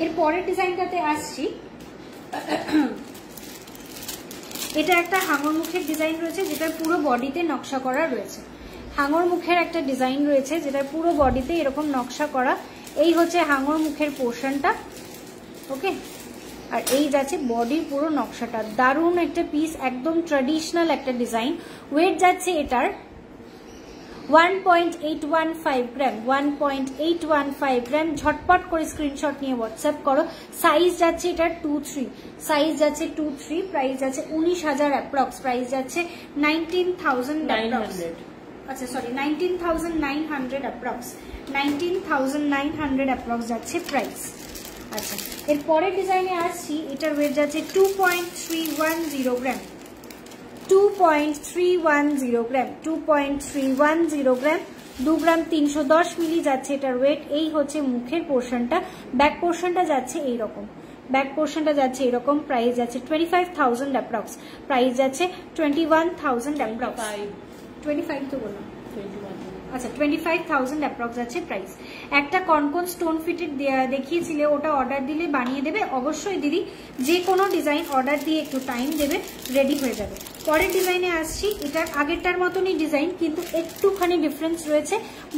এর পরের ডিজাইনটাতে আসছি। এটা একটা হাঙর মুখের ডিজাইন রয়েছে যেটার পুরো বডিতে নকশা করা রয়েছে। হাঙর মুখের একটা ডিজাইন রয়েছে যেটার পুরো বডিতে এরকম নকশা করা। এই হচ্ছে হাঙর মুখের পোর্শনটা, ওকে। আর এই যাচ্ছে বডির পুরো নকশাটা। দারুণ একটা পিস, একদম ট্র্যাডিশনাল একটা ডিজাইন। ওয়েট যাচ্ছে এটার 1.815 গ্রাম, 1.815 গ্রাম। ঝটপট করে স্ক্রিনশট নিয়ে হোয়াটসঅ্যাপ করো। সাইজ যাচ্ছে এটার 2-3, সাইজ যাচ্ছে 2-3। প্রাইস যাচ্ছে 19,000 অ্যাপ্রক্স, প্রাইস যাচ্ছে 19,900। আচ্ছা সরি, 19,900 অ্যাপ্রক্স, 19,900 অ্যাপ্রক্স যাচ্ছে প্রাইস। আচ্ছা, এর পরের ডিজাইনে আসছি। এটার ওয়েট যাচ্ছে 2.310 গ্রাম, 2.310 গ্রাম, 2.310 গ্রাম, 2 গ্রাম 310 মিলি যাচ্ছে এটার ওয়েট। এই হচ্ছে মুখের পোর্শনটা। ব্যাক পোর্শনটা যাচ্ছে এইরকম, ব্যাক পোর্শনটা যাচ্ছে এরকম। প্রাইস যাচ্ছে 25,000 অ্যাপ্রক্স, প্রাইস যাচ্ছে 21,000 অ্যাপ্রক্স। 25 তো বললাম, আচ্ছা 25,000 অ্যাপ্রক্স যাচ্ছে প্রাইস। একটা কনকন স্টোন ফিটেড দেখিয়েছিলে, ওটা অর্ডার দিলে বানিয়ে দেবে অবশ্যই দিদি। যে কোনো ডিজাইন অর্ডার দিয়ে একটু টাইম দেবে, রেডি হয়ে যাবে। পরের ডিজাইনে আসছি। এটা আগেরটার মতনই ডিজাইন, কিন্তু একটুখানি ডিফারেন্স রয়েছে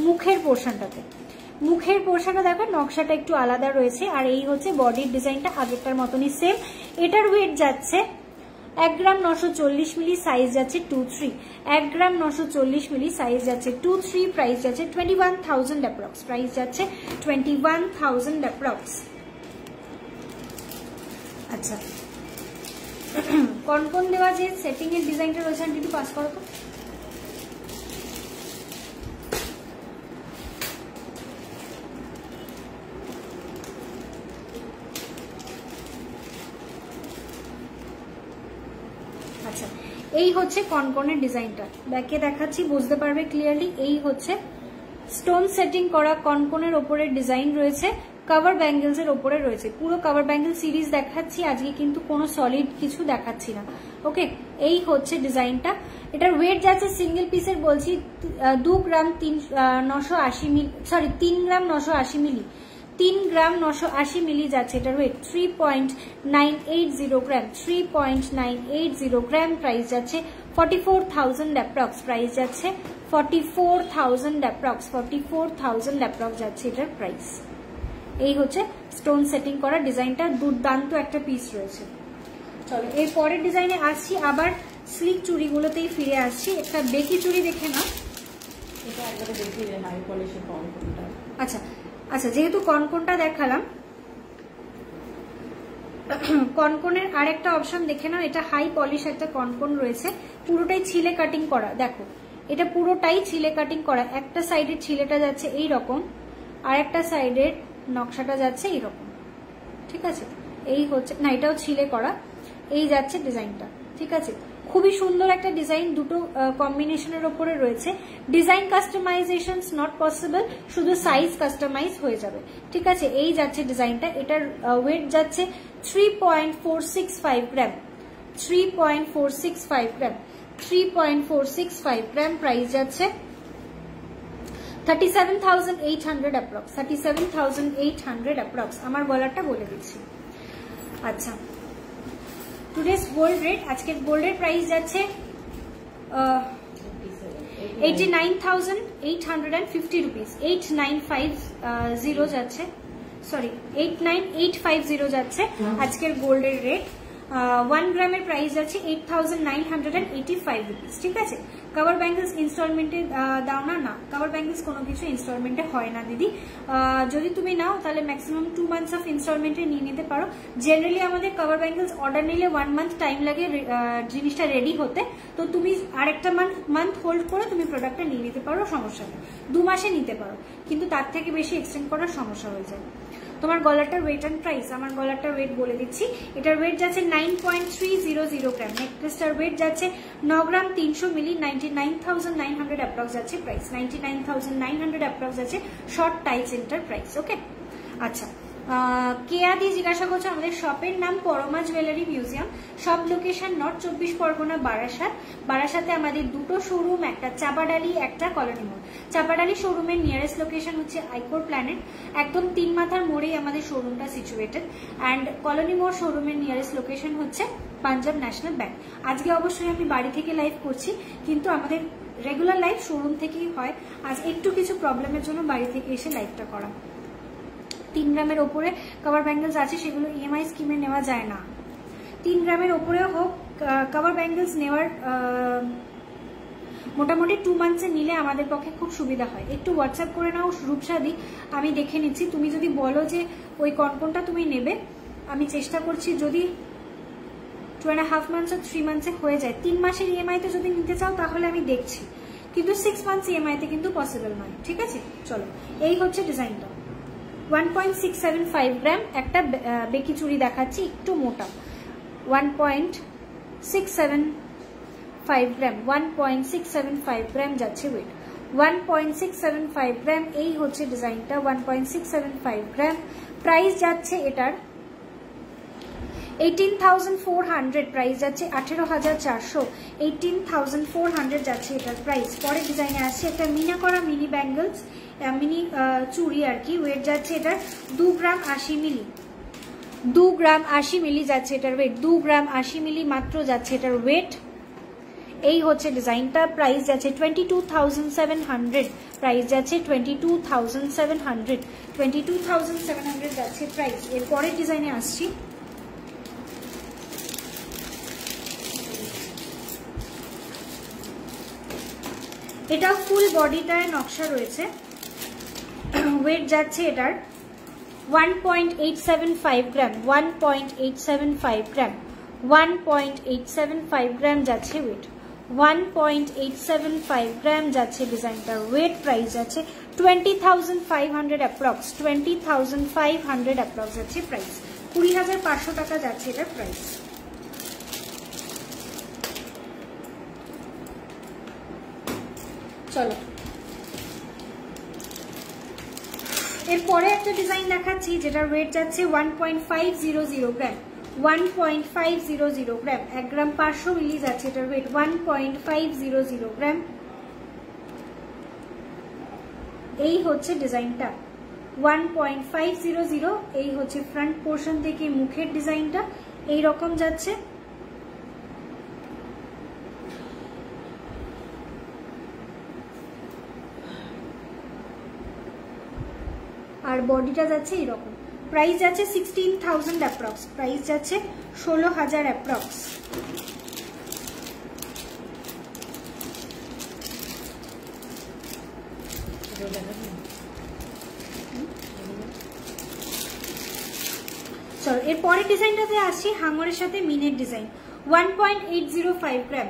মুখের পোর্শনটাতে। মুখের পোর্শনটা দেখো নকশাটা একটু আলাদা রয়েছে। আর এই হচ্ছে বডির ডিজাইনটা আগেরটার মতনই সেম। এটার ওয়েট যাচ্ছে 1 গ্রাম 940 মিলি, সাইজ যাচ্ছে 2-3। 1 গ্রাম 940 মিলি, সাইজ যাচ্ছে 2-3। প্রাইস যাচ্ছে 21,000 অ্যাপ্রক্স, প্রাইস যাচ্ছে 21,000 অ্যাপ্রক্স। আচ্ছা, কনকন দেওয়া যে সেটিং এর ডিজাইনটা রয়েছে আন্টি একটু পাস করো তো। আচ্ছা, এই হচ্ছে কনকনের ডিজাইনটা। ব্যাকে দেখাচ্ছি, বুঝতে পারবে ক্লিয়ারলি। এই হচ্ছে স্টোন সেটিং করা কনকনের ওপরের ডিজাইন রয়েছে, কভার ব্যাঙ্গেলস এর ওপরে রয়েছে। পুরো কভার ব্যাঙ্গেল সিরিজ দেখাচ্ছি আজকে, কিন্তু কোনো সলিড কিছু দেখাচ্ছি না, ওকে। এই হচ্ছে ডিজাইনটা। এটার ওয়েট যাচ্ছে সিঙ্গেল পিসের বলছি 2 গ্রাম 980 মিলি, সরি 3 গ্রাম 980 মিলি, 3 গ্রাম 980 মিলি যাচ্ছে এটার ওয়েট। 3.980 গ্রাম, 3.980 গ্রাম। প্রাইস যাচ্ছে 44,000 অ্যাপ্রক্স, প্রাইস যাচ্ছে 44,000 অ্যাপ্রক্স, 44,000 অ্যাপ্রক্স যাচ্ছে এটার প্রাইস। এই হচ্ছে স্টোন সেটিং করা ডিজাইনটা, দুর্দান্ত একটা পিস রয়েছে। চলো এর পরের ডিজাইনে আসছি। আবার স্লিক চুড়িগুলোতেই ফিরে আসছি। একটা বেকি চুড়ি দেখে না, এটা একবারে দেখিয়ে দেন হাই পলিশের কনকনটা। আচ্ছা আচ্ছা, যেহেতু কনকনটা দেখালাম, কনকনের আরেকটা অপশন দেখে নাও। এটা হাই পলিশ একটা কনকন রয়েছে, পুরোটাই ছিলে কাটিং করা। দেখো এটা পুরোটাই ছিলে কাটিং করা। একটা সাইডের ছিলেটা যাচ্ছে এই রকম, আর একটা সাইডের নকশাটা যাচ্ছে এইরকম, ঠিক আছে। এই হচ্ছে না, এটাও ছিলে করা। এই যাচ্ছে ডিজাইনটা, ঠিক আছে। খুবই সুন্দর একটা ডিজাইন, দুটো কম্বিনেশনের ওপরে রয়েছে। ডিজাইন কাস্টমাইজেশন নট পসিবল, শুধু সাইজ কাস্টমাইজ হয়ে যাবে, ঠিক আছে। এই যাচ্ছে ডিজাইনটা। এটার ওয়েট যাচ্ছে 3.465 গ্রাম, 3.465 গ্রাম, 3.465 গ্রাম। প্রাইস যাচ্ছে 37,800 অ্যাপ্রক্স, 37,800 অ্যাপ্রক্স। আমার গলাটা বলে দিচ্ছি। আচ্ছা, টুডেস গোল্ড রেট, আজকের গোল্ডের প্রাইস যাচ্ছে 89,850 রুপিস, 8950 যাচ্ছে, সরি 89,850 যাচ্ছে আজকের গোল্ডের রেট। 1 গ্রামের প্রাইস যাচ্ছে 8,985 রুপিস, ঠিক আছে। কভার ব্যাঙ্গেলস ইনস্টলমেন্টে দাও না? না, কভার ব্যাঙ্গেলস কোনো কিছু ইনস্টলমেন্টে হয় না দিদি। যদি তুমি নাও তাহলে ম্যাক্সিমাম 2 মান্থস অফ ইনস্টলমেন্টে নিয়ে নিতে পারো। জেনারেলি আমাদের কভার ব্যাঙ্গেলস অর্ডার নিলে 1 মান্থ টাইম লাগে জিনিসটা রেডি হতে। তো তুমি আরেকটা মান্থ হোল্ড করে তুমি প্রোডাক্টটা নিয়ে নিতে পারো, সমস্যা নেই। 2 মাসে নিতে পারো, কিন্তু তার থেকে বেশি এক্সটেন্ড করার সমস্যা হয়ে যায়। তোমার গলাটার ওয়েট অ্যান্ড প্রাইস, আমার গলাটার ওয়েট বলে দিচ্ছি। এটার ওয়েট যাচ্ছে 9.300 গ্রাম। নেকলেসটার ওয়েট যাচ্ছে 9 গ্রাম 300 মিলি, 99,900 অ্যাপ্রক্স যাচ্ছে প্রাইস, 99,900 অ্যাপ্রক্স যাচ্ছে শর্ট টাই চেনটার প্রাইস, ওকে। আচ্ছা, কেয়া দিয়ে জিজ্ঞাসা করছে আমাদের শপের নাম পরমা জুয়েলারি মিউজিয়াম, সব লোকেশন নর্থ 24 পরগনা বারাসাত। বারাসাতে আমাদের দুটো শোরুম, একটা চাপাডালি, একটা কলোনি মোড়। চাপাডালি শোরুমের নিয়ারেস্ট লোকেশন হচ্ছে আইকোর প্ল্যানেট, একদম 3 মাথার মোড়েই আমাদের শোরুমটা সিচুয়েটেড। অ্যান্ড কলোনি মোড় শোরুমের নিয়ারেস্ট লোকেশন হচ্ছে পাঞ্জাব ন্যাশনাল ব্যাংক। আজকে অবশ্যই আমি বাড়ি থেকে লাইভ করছি, কিন্তু আমাদের রেগুলার লাইভ শোরুম থেকেই হয়। আজ একটু কিছু প্রবলেমের জন্য বাড়ি থেকে এসে লাইভটা করা। 3 গ্রামের ওপরে কভার ব্যাঙ্গেলস আছে, সেগুলো ইএমআই স্কিমে নেওয়া যায় না। 3 গ্রামের ওপরেও হোক কভার ব্যাঙ্গেলস নেওয়ার মোটামুটি 2 মান্থসে নিলে আমাদের পক্ষে খুব সুবিধা হয়। একটু হোয়াটসঅ্যাপ করে নাও রূপসাদি, আমি দেখে নিচ্ছি। তুমি যদি বলো যে ওই কনকনটা তুমি নেবে, আমি চেষ্টা করছি যদি 2.5 মান্থস 3 মান্থসে হয়ে যায়। 3 মাসের ইএমআইতে যদি নিতে চাও তাহলে আমি দেখছি, কিন্তু 6 মান্থস ইএমআইতে কিন্তু পসিবল নয়। ঠিক আছে, চলো এই হচ্ছে ডিজাইনটা। 1.675 গ্রাম একটা বেকি চুড়ি দেখাচ্ছি, একটু মোটা। 1.675 গ্রাম, 1.675 গ্রাম যাচ্ছে ওয়েট। 1.675 গ্রাম এই হচ্ছে ডিজাইনটা। 1.675 গ্রাম প্রাইস যাচ্ছে এটার 18,400, প্রাইস যাচ্ছে 18,400। 18,400 যাচ্ছে এটার প্রাইস। পরের ডিজাইনে আসছে একটা মিনা করা মিনি ব্যাঙ্গলস, মিনি চুড়ি আর কি। ওয়েট যাচ্ছে এটার 2 গ্রাম 80 মিলি। 2 গ্রাম 80 মিলি যাচ্ছে এটার ওয়েট। 2 গ্রাম 80 মিলি মাত্র যাচ্ছে এটার ওয়েট। এই হচ্ছে ডিজাইনটা। প্রাইস যাচ্ছে 22,700, প্রাইস যাচ্ছে 22,700। 22,700 যাচ্ছে প্রাইস। এর পরের ডিজাইনে আসছি। এটা ফুল বডিটায় নকশা রয়েছে। ওয়েট যাচ্ছে এটার 1.875 গ্রাম। 1.875 গ্রাম, 1.875 গ্রাম যাচ্ছে ওয়েট। 1.875 গ্রাম যাচ্ছে ডিজাইনটার ওয়েট। প্রাইস যাচ্ছে 20,500 অ্যাপ্রক্স। 20,500 অ্যাপ্রক্স যাচ্ছে প্রাইস। 20,500 টাকা যাচ্ছে এটার প্রাইস। চলো এরপরে একটা ডিজাইন দেখাচ্ছি যেটার ওয়েট যাচ্ছে 1.500 গ্রাম। 1.500 গ্রাম, 1 গ্রাম 500 মিলি যাচ্ছে এটার ওয়েট। 1.500 গ্রাম এই হচ্ছে ডিজাইনটা। 1.500 এই হচ্ছে ফ্রন্ট পোর্শন থেকে মুখের ডিজাইনটা এই রকম যাচ্ছে। আর বডিটা যাচ্ছে এরকম। প্রাইস যাচ্ছে 16,000 অ্যাপ্রক্স। প্রাইস যাচ্ছে 16,000 অ্যাপ্রক্স। চলো এর পরের ডিজাইনটাতে আসছি, হাঙরের সাথে মিনের ডিজাইন। 1.805 গ্রাম।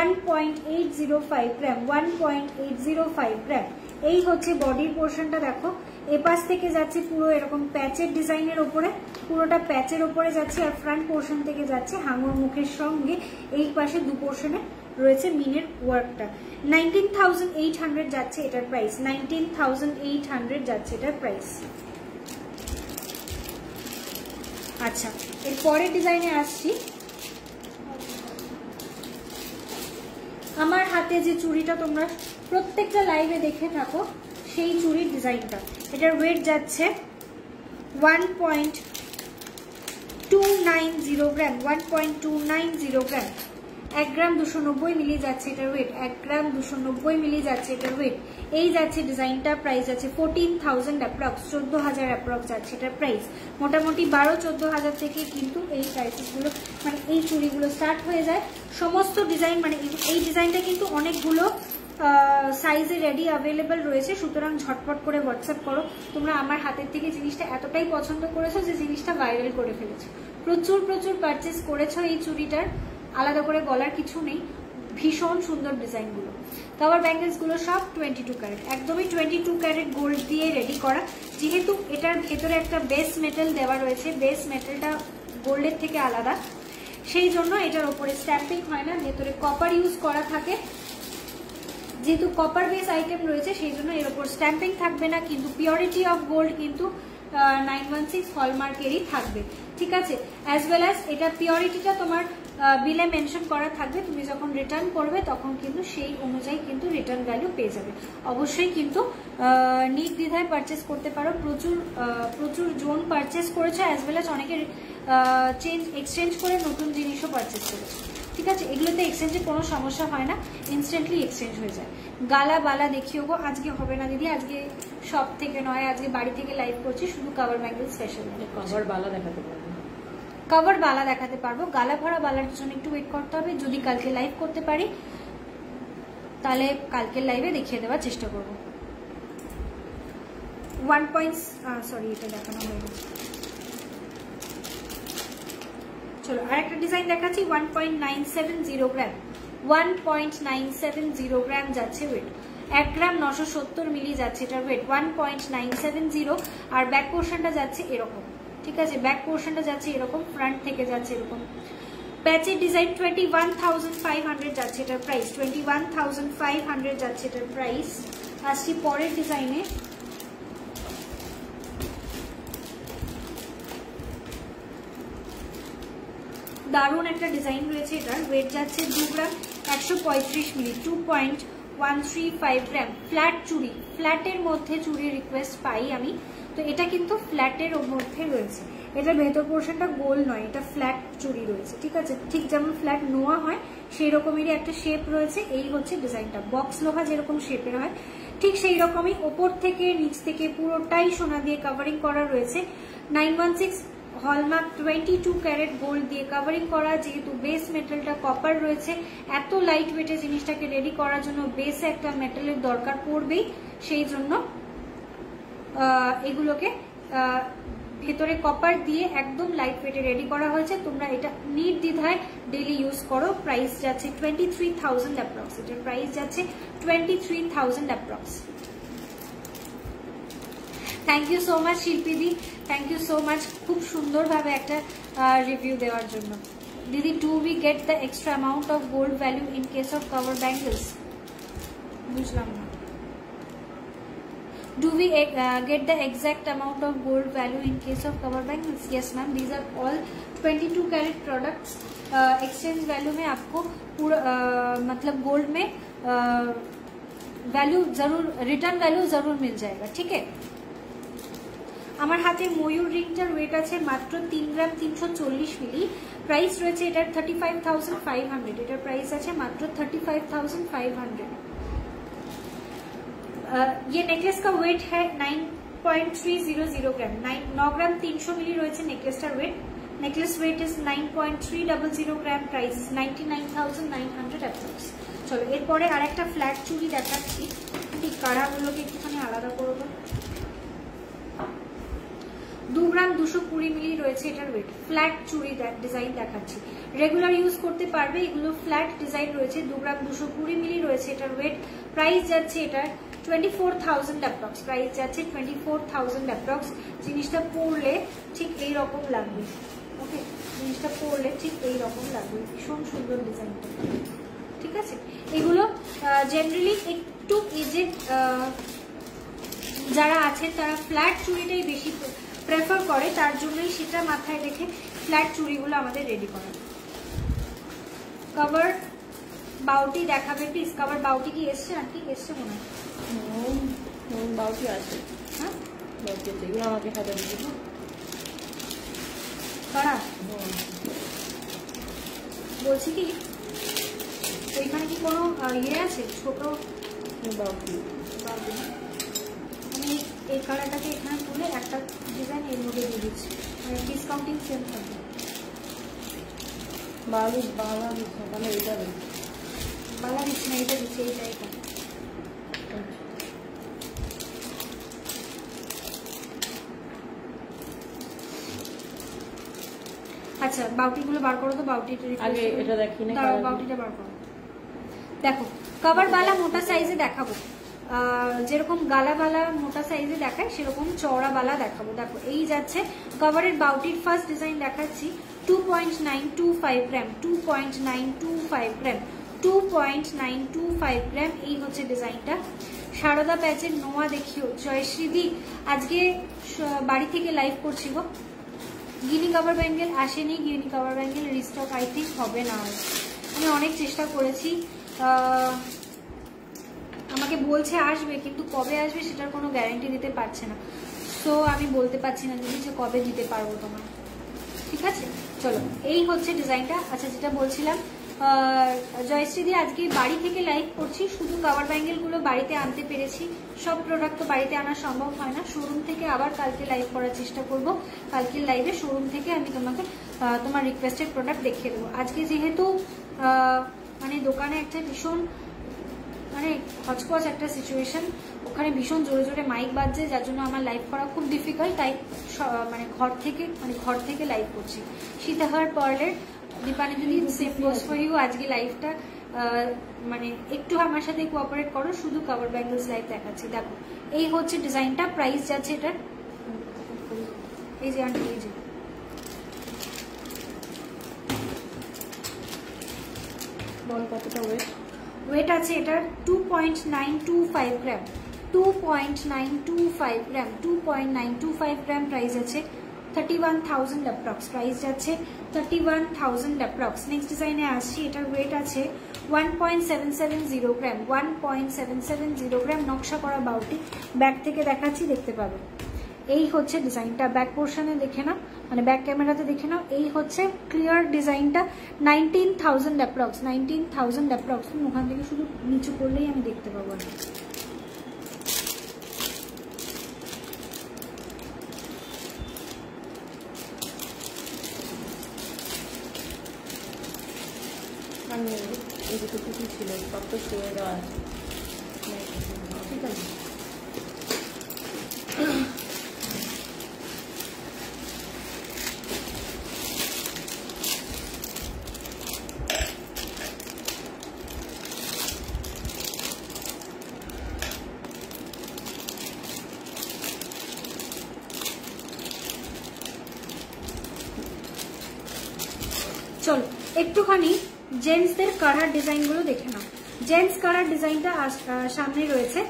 1.805 গ্রাম, 1.805 গ্রাম এই হচ্ছে বডির পোর্শনটা। দেখো এপাশ থেকে যাচ্ছে পুরো এরকম প্যাচের ডিজাইনের ওপরে, পুরোটা প্যাচের ওপরে যাচ্ছে। আর ফ্রন্ট পোর্শন থেকে যাচ্ছে হাঙর মুখের সঙ্গে এই পাশে 2 পোর্শনে রয়েছে মিনের ওয়ার্কটা। 19,800 যাচ্ছে এটার প্রাইস। 19,800 যাচ্ছে এটার প্রাইস। আচ্ছা এর পরের ডিজাইনে আসছি। আমার হাতে যে চুড়িটা তোমরা প্রত্যেকটা লাইভে দেখে থাকো সেই চুড়ির ডিজাইনটা। এটার ওয়েট যাচ্ছে 1.290 গ্রাম। 1.290 গ্রাম, 1 গ্রাম 290 মিলি যাচ্ছে এটার ওয়েট। 1 গ্রাম 290 মিলি যাচ্ছে এটার ওয়েট। এই যাচ্ছে ডিজাইনটা। প্রাইস আছে 14,000 অ্যাপ্রক্স। 14,000 অ্যাপ্রক্স যাচ্ছে এটার প্রাইস। মোটামুটি 12-14,000 থেকে কিন্তু এই প্রাইসেসগুলো মানে এই চুড়িগুলো স্টার্ট হয়ে যায়। সমস্ত ডিজাইন মানে এই ডিজাইনটা কিন্তু অনেকগুলো সাইজে রেডি অ্যাভেলেবেল রয়েছে, সুতরাং ঝটপট করে হোয়াটসঅ্যাপ করো। তোমরা আমার হাতের থেকে জিনিসটা এতটাই পছন্দ করেছো যে জিনিসটা ভাইরাল করে ফেলেছো। প্রচুর প্রচুর পারচেস করেছো এই চুড়িটার, আলাদা করে বলার কিছু নেই। ভীষণ সুন্দর ডিজাইনগুলো। কভার ব্যাঙ্গেলসগুলো সব 22 ক্যারেট, একদমই 22 ক্যারেট গোল্ড দিয়ে রেডি করা। যেহেতু এটার ভেতরে একটা বেস মেটাল দেওয়া রয়েছে, বেস মেটালটা গোল্ডের থেকে আলাদা, সেই জন্য এটার ওপরে স্ট্যাম্পিং হয় না, ভেতরে কপার ইউজ করা থাকে। যেহেতু কপার বেস আইটেম রয়েছে সেই জন্য এর ওপর স্ট্যাম্পিং থাকবে না, কিন্তু পিওরিটি অফ গোল্ড কিন্তু 916 হলমার্কেরই থাকবে, ঠিক আছে। অ্যাজ ওয়েল অ্যাজ এটা পিওরিটিটা তোমার বিলে মেনশন করা থাকবে, তুমি যখন রিটার্ন করবে তখন কিন্তু সেই অনুযায়ী কিন্তু রিটার্ন ভ্যালু পেয়ে যাবে। অবশ্যই কিন্তু নির্দ্বিধায় পারচেস করতে পারো, প্রচুর জোন পারচেস করেছে, অ্যাজ ওয়েল অ্যাজ অনেকে এক্সচেঞ্জ করে নতুন জিনিসও পারচেস করেছে, ঠিক আছে। এগুলোতে এক্সচেঞ্জের কোনো সমস্যা হয় না, ইনস্ট্যান্টলি এক্সচেঞ্জ হয়ে যায়। গালা বালা দেখিও গো, আজকে হবে না দিদি, আজকে শপ থেকে নয়, আজকে বাড়ি থেকে লাইভ করছি, শুধু কাভার ব্যাঙ্গেল স্পেশাল। কভার বালা দেখাতে পারবো, কভার বালা দেখাতে পারবো, গালা ভরা বালার জন্য একটু ওয়েট করতে হবে। যদি কালকে লাইভ করতে পারি তাহলে কালকের লাইভে দেখিয়ে দেওয়ার চেষ্টা করবো। 1 এটা দেখানো হয়ে গেছে। চলো আরেকটা ডিজাইন দেখাচ্ছি, 1.970 গ্রাম, 1.970 গ্রাম যাচ্ছে ওয়েট, 1 গ্রাম 970 মিলি যাচ্ছে এটার ওয়েট, 1.970। আর ব্যাক পোর্শনটা যাচ্ছে এরকম, ঠিক আছে, ব্যাক পোর্শনটা যাচ্ছে এরকম, ফ্রন্ট থেকে যাচ্ছে এরকম। প্যাচের ডিজাইন 21,500 যাচ্ছে এটার প্রাইস, 21,500 যাচ্ছে এটার প্রাইস। আসছি পরের ডিজাইনে, দারুণ একটা ডিজাইন রয়েছে, এটার ওয়েট যাচ্ছে 2 গ্রাম 135 মিলি, 2.135 গ্রাম। ফ্ল্যাট চুড়ি, ফ্ল্যাটের মধ্যে চুড়ি রিকোয়েস্ট পাই আমি, তো এটা কিন্তু ফ্ল্যাটের মধ্যে রয়েছে, এটা ভেতর পোর্শনটা গোল নয়, এটা ফ্ল্যাট চুড়ি রয়েছে, ঠিক আছে। ঠিক যেমন ফ্ল্যাট নোয়া হয় সেই রকমেরই একটা শেপ রয়েছে, এই হচ্ছে ডিজাইনটা। বক্স লোহা যেরকম শেপের হয় ঠিক সেই রকমই, ওপর থেকে নিচ থেকে পুরোটাই সোনা দিয়ে কাভারিং করা রয়েছে। 916 হলমার্ক 22 ক্যারেট গোল্ড দিয়ে কাভারিং করা, যেহেতু বেস মেটালটা কপার রয়েছে, এত লাইট ওয়েটে জিনিসটাকে রেডি করার জন্য বেসে একটা মেটালের দরকার পড়বেই, সেই জন্য এগুলোকে ভেতরে কপার দিয়ে একদম লাইট ওয়েটে রেডি করা হয়েছে। তোমরা এটা নির্দ্বিধায় ডেইলি ইউজ করো। প্রাইস যাচ্ছে 23,000 অ্যাপ্রক্স, এটার প্রাইস যাচ্ছে 23,000 approx. Thank you so much শিল্পীদি, থ্যাংক ইউ সো মাচ খুব সুন্দরভাবে একটা রিভিউ দেওয়ার জন্য। দিদি, do we get the extra amount of gold value in case of cover bangles? বুঝলাম না। Do we get the exact amount of gold value in case of cover bangles? Yes ma'am, these are all 22 carat products. Exchange value में आपको पूरा मतलब gold में value जरूर, return value जरूर मिल जाएगा, ठीक है। আমার হাতে ময়ূর রিংটার ওয়েট আছে মাত্র 3 গ্রাম 340 মিলি, প্রাইস রয়েছে এটার 35,500, এটার প্রাইস আছে মাত্র 35,500। ये नेकलेस का वेट है 9.300 ग्राम, 9 ग्राम 300 मिली রয়েছে নেকলেসটার weight. Necklace weight is 9.300 gram, price 99,900 approx. চলো এরপরে আরেকটা ফ্ল্যাট চুড়ি দেখাচ্ছি, ঠিক কাড়াগুলোকে একটুখানি আলাদা করবো। 2 গ্রাম 220 মিলি রয়েছে এটার ওয়েট, ফ্ল্যাট চুড়ি ডিজাইন দেখাচ্ছি, রেগুলার ইউজ করতে পারবে, এগুলো ফ্ল্যাট ডিজাইন রয়েছে। 2 গ্রাম 220 মিলি রয়েছে এটার ওয়েট, প্রাইস যাচ্ছে এটার 24,000 অ্যাপ্রক্স, প্রাইস যাচ্ছে 24,000 অ্যাপ্রক্স। জিনিসটা পরলে ঠিক এইরকম লাগবে, ওকে, জিনিসটা পরলে ঠিক এইরকম লাগবে, ভীষণ সুন্দর ডিজাইনটা, ঠিক আছে। এগুলো জেনারেলি একটু এজেড যারা আছেন তারা ফ্ল্যাট চুড়িটাই বেশি প্রেফার করে, তার জন্যই সেটা মাথায় রেখে ফ্ল্যাট চুড়িগুলো আমাদের রেডি করা। কভার বাউটি দেখাবে প্লিজ, কভার বাউটি কি এসছে আন্টি? এসছে মনে হয়, বাউটি আছে, হ্যাঁ বাউটি আছে, এগুলো আমাকে হাতে দিতে কারা বলছি কি ওইখানে কি কোনো ইয়ে আছে ছোট বাউটি? বাউটি আমি এই কালারটাকে এখানে তুলে একটা ডিজাইন এর মধ্যে দিয়ে দিচ্ছি, ডিসকাউন্টিং সেল থাকবে। বালা দিচ্ছে, তাহলে এটা বালা দিচ্ছে না, এটা দিচ্ছে, এই জায়গাটা। আচ্ছা বাউটিগুলো বার করো তো, বাউটিটা আগে এটা দেখি না, বাউটিটা বার করো। দেখো কভার বালা মোটা সাইজে দেখাবো, যেরকম গালা বালা মোটা সাইজে দেখায় সেরকম চওড়া বালা দেখাবো। দেখো এই যাচ্ছে কভারের বাউটির ফার্স্ট ডিজাইন দেখাচ্ছি, 2.925 গ্রাম, 2.925 গ্রাম, 2.925 গ্রাম। এই হচ্ছে ডিজাইনটা। সারদা প্যাচের নোয়া দেখিও। জয়শ্রীদি আজকে বাড়ি থেকে লাইভ করছি গো। গিনি কভার ব্যাঙ্গেল আসেনি, guinea cover bangle restock I think হবে না। আমি অনেক চেষ্টা করেছি, আমাকে বলছে আসবে, কিন্তু কবে আসবে সেটার কোনো গ্যারান্টি দিতে পারছে না। সো আমি বলতে পারছি না দিদি যে কবে দিতে পারবো তোমার, ঠিক আছে? চলো, এই হচ্ছে ডিজাইনটা। আচ্ছা, যেটা বলছিলাম, জয়শ্রীদি আজকে বাড়ি থেকে লাইভ করছি, শুধু কাভার ব্যাঙ্গেলগুলো বাড়িতে আনতে পেরেছি। সব প্রোডাক্ট তো বাড়িতে আনা সম্ভব হয় না। শোরুম থেকে আবার কালকে লাইভ করার চেষ্টা করব। কালকের লাইভে শোরুম থেকে আমি তোমাকে তোমার রিকোয়েস্টেড প্রোডাক্ট দেখিয়ে দেবো। আজকে যেহেতু মানে দোকানে একটা ভীষণ মানে হচপচ একটা সিচুয়েশন, ওখানে ভীষণ জোরে জোরে মাইক বাজছে, যার জন্য আমার লাইভ করা খুব ডিফিকাল্ট। তাই মানে ঘর থেকে লাইভ করছি। সীতাহার পার্লের দীপানিদি সেম গোজ ফর ইউ। আজকে লাইভটা মানে একটু আমার সাথে কোঅপারেট করো, শুধু কভার ব্যাঙ্গলস লাইভ দেখাচ্ছি। দেখো, এই হচ্ছে ডিজাইনটা। প্রাইস যাচ্ছে এটার, এই যে আন্টি, এই যে বল কতটা ওয়েট আছে এটার 2.925 গ্রাম। 2.925 গ্রাম, 2.925 গ্রাম প্রাইস আছে। 31,000 অ্যাপ্রক্স প্রাইস যাচ্ছে, 31,000 অ্যাপ্রক্স। নেক্সট ডিজাইনে আসছি। এটার ওয়েট আছে 1.770 গ্রাম, 1.770 গ্রাম। নকশা করা বাউটি, ব্যাক থেকে দেখাচ্ছি, দেখতে পাবে। এই হচ্ছে ডিজাইনটা। ব্যাক পোর্শনে দেখে নাও, মানে ব্যাক ক্যামেরাতে দেখে নাও। এই হচ্ছে ক্লিয়ার ডিজাইনটা। 19,000 অ্যাপ্রক্স, 19,000 অ্যাপ্রক্স। তুমি ওখান থেকে শুধু নিচু করলেই আমি দেখতে পাবো না। এই দুটো কিছু ছিল, সব তো শুয়ে দেওয়া আছে, ঠিক আছে? চলো একটুখানি জেন্টসদের কালার ডিজাইনগুলো দেখে নাও। জেন্টস কালার ডিজাইনটা সামনে রয়েছে।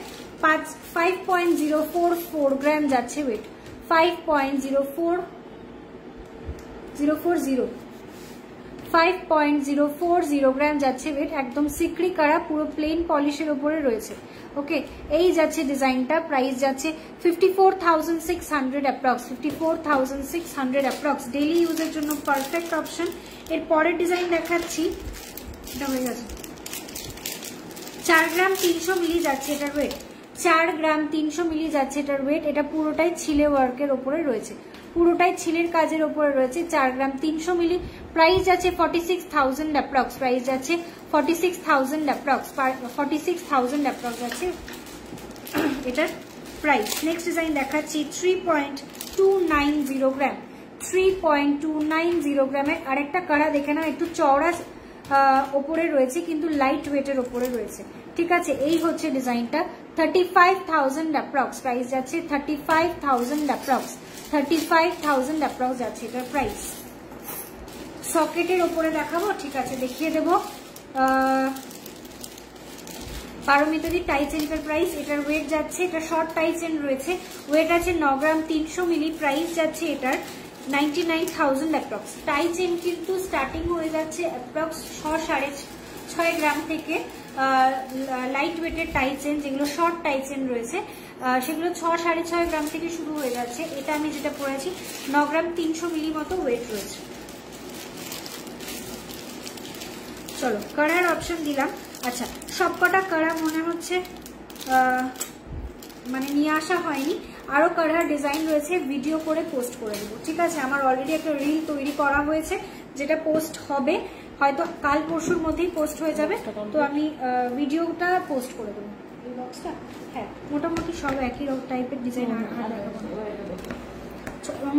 5.044 গ্রাম যাচ্ছে ওয়েট, 5.040 গ্রাম যাচ্ছে ওয়েট। একদম সিক্রি কারা, পুরো প্লেন পলিশের উপরে রয়েছে। ওকে, এই যাচ্ছে ডিজাইনটা। প্রাইস যাচ্ছে 54,600 অ্যাপ্রক্স, 54,600 অ্যাপ্রক্স। ডেইলি ইউজের জন্য পারফেক্ট অপশন। এর পরের ডিজাইন দেখাচ্ছি, এটা হয়ে গেছে। 4 গ্রাম 300 মিলি যাচ্ছে এটার ওয়েট, 4 গ্রাম 300 মিলি যাচ্ছে এটার ওয়েট। এটা পুরোটাই ছিলে ওয়ার্কের ওপরে রয়েছে, পুরোটাই ছিলের কাজের ওপরে রয়েছে। 4 গ্রাম 300 মিলি। প্রাইস যাচ্ছে 46,000 অ্যাপ্রক্স, প্রাইস যাচ্ছে 46,000 অ্যাপ্রক্স, 46,000 অ্যাপ্রক্স যাচ্ছে এটার প্রাইস। নেক্সট ডিজাইন দেখাচ্ছি 3.290 গ্রাম, 3.290 গ্রামের আরেকটা কারা দেখে নাও। একটু চওড়া ওপরে রয়েছে, কিন্তু লাইট ওয়েটের ওপরে রয়েছে, ঠিক আছে? এই হচ্ছে ডিজাইনটা। 35,000 অ্যাপ্রক্স প্রাইস যাচ্ছে, 35,000 অ্যাপ্রক্স, 35,000 অ্যাপ্রক্স যাচ্ছে এটার প্রাইস। সকেটের ওপরে দেখাবো, ঠিক আছে, দেখিয়ে দেবো। পারমিতারি টাই চেনটার প্রাইস, এটার ওয়েট যাচ্ছে, এটা শর্ট টাই চেন রয়েছে, ওয়েট আছে 9 গ্রাম 300 মিলি। প্রাইস যাচ্ছে এটার 99,000 অ্যাপ্রক্স। টাই চেন কিন্তু স্টার্টিং হয়ে যাচ্ছে অ্যাপ্রক্স 6.5 গ্রাম থেকে। লাইট ওয়েটের টাই চেন, যেগুলো শর্ট টাই চেন রয়েছে, সেগুলো 6-6.5 গ্রাম থেকে শুরু হয়ে যাচ্ছে। এটা আমি যেটা পড়েছি 9 গ্রাম 300 মিলি মতো ওয়েট রয়েছে। চলো কালার অপশন দিলাম। আচ্ছা, সবকটা কালার মনে হচ্ছে মানে নিয়ে আসা হয়নি, আরো কালার ডিজাইন রয়েছে, ভিডিও করে পোস্ট করে দেবো, ঠিক আছে? আমার অলরেডি একটা রিল তৈরি করা হয়েছে, যেটা পোস্ট হবে হয়তো কাল পরশুর মধ্যেই পোস্ট হয়ে যাবে। তো আমি ভিডিওটা পোস্ট করে দেবো। এই বক্সটা, হ্যাঁ, মোটামুটি সব একই টাইপের ডিজাইন। আর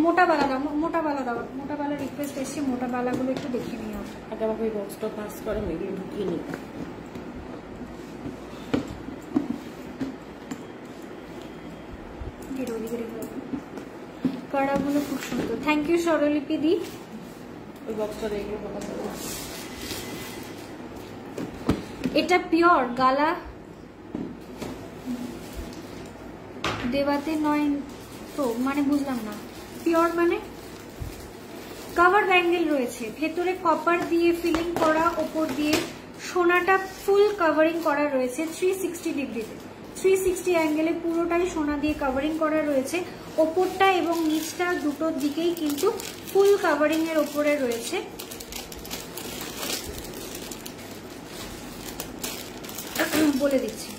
মোটা বালা দাও, মোটা বালা দাও, মোটা বালা রিকোয়েস্ট এসছে, মোটা বালাগুলো একটু দেখে নিই। আগে আমাকে ওই বক্সটা পাস করে মেঘে ঢুকিয়ে নিই। কাড়াগুলো খুব সুন্দর, থ্যাংক ইউ স্বরলিপি দি। ওই বক্সটা দেখলে এটা পিওর গালা দেওয়াতে নয় তো, মানে বুঝলাম না। পিওর মানে কভার ব্যাঙ্গেল রয়েছে, ভেতরে কপার দিয়ে ফিলিং করা, ওপর দিয়ে সোনাটা ফুল কভারিং করা রয়েছে 360 ডিগ্রিতে, 360 অ্যাঙ্গেলে পুরোটাই সোনা দিয়ে কভারিং করা রয়েছে। ওপরটা এবং নিচটা দুটোর দিকেই কিন্তু ফুল কভারিং এর ওপরে রয়েছে। বলে দিচ্ছি,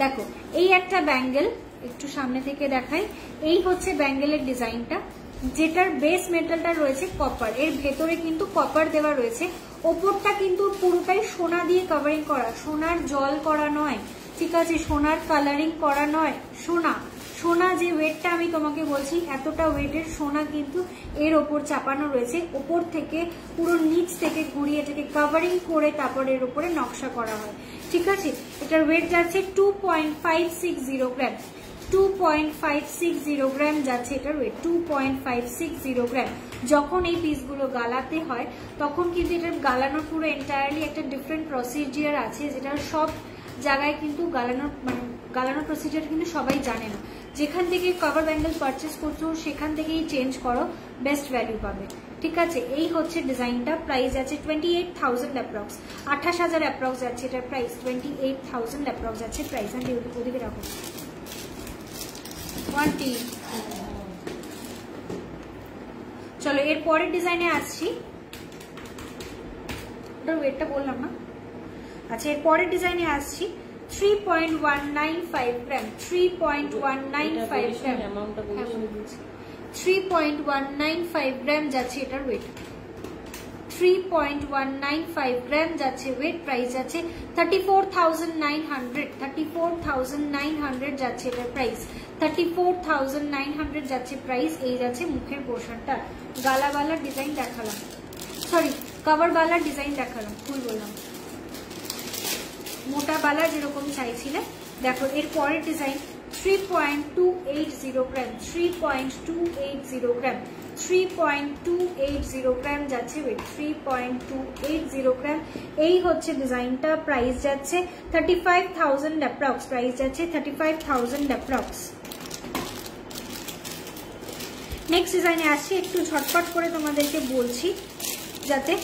দেখো এই একটা ব্যাঙ্গেল, একটু সামনে থেকে দেখাই। এই হচ্ছে ব্যাঙ্গেলের ডিজাইনটা, যেটার বেস মেটালটা রয়েছে কপার, এর ভেতরে কিন্তু কপার দেওয়া রয়েছে। ওপরটা কিন্তু পুরোটাই সোনা দিয়ে কভারিং করা, সোনার জল করা নয়, ঠিক আছে, সোনার কালারিং করা নয়, সোনা সোনা যে ওয়েটটা আমি তোমাকে বলছি, এতটা ওয়েটের সোনা কিন্তু এর ওপর চাপানো রয়েছে। ওপর থেকে পুরো নিচ থেকে ঘুরিয়ে এটাকে কভারিং করে তারপর এর উপরে নকশা করা হয়, ঠিক আছে। এটার ওয়েট যাচ্ছে 2.560 গ্রাম, 2.560 গ্রাম যাচ্ছে এটার ওয়েট, 2.560 গ্রাম। যখন এই পিসগুলো গালাতে হয় তখন কিন্তু এটার গালানোর পুরো এন্টায়ারলি একটা ডিফারেন্ট প্রসিডিয়ার আছে, যেটা সব জায়গায় কিন্তু গালানোর প্রসিডিয়ার কিন্তু সবাই জানে না। যেখান থেকে কভার ব্যাঙ্গেল পারচেস করছো সেখান থেকেই চেঞ্জ করো, বেস্ট ভ্যালু পাবে, ঠিক আছে। এই হচ্ছে ডিজাইনটা, প্রাইস আছে 28,000 অ্যাপ্রক্স, 28,000 অ্যাপ্রক্স যাচ্ছে এটার প্রাইস, 28,000 অ্যাপ্রক্স যাচ্ছে প্রাইস। আমি ওদিকে রাখো 1T। চলো এর পরের ডিজাইনে আসছি, ওটার ওয়েটটা বললাম না। আচ্ছা এর পরের ডিজাইনে আসছি, 3.195 গ্রাম, 3.195 গ্রাম, 3.195 গ্রাম যাচ্ছে এটার ওয়েট, 3.195 গ্রাম যাচ্ছে ওয়েট। প্রাইস যাচ্ছে 34,900, 34,900 যাচ্ছে এটার প্রাইস, 34,900 যাচ্ছে প্রাইস। এই যাচ্ছে মুখের পোর্শনটা, গালাওয়ালা ডিজাইন দেখালাম, সরি কভার বালার ডিজাইন দেখালাম, ভুল বললাম, মোটা বালা যেরকম চাইছিলে। দেখো এর পরের ডিজাইন 3.280 গ্রাম, 3.280 গ্রাম, 3.280 গ্রাম যাচ্ছে ওয়েট, 3.280 গ্রাম। এই হচ্ছে ডিজাইনটা, প্রাইস যাচ্ছে 35,000 অ্যাপ্রক্স, প্রাইস যাচ্ছে 35,000 অ্যাপ্রক্স। নেক্সট ডিজাইনে আসছি, একটু ঝটপট করে তোমাদেরকে বলছি যাতে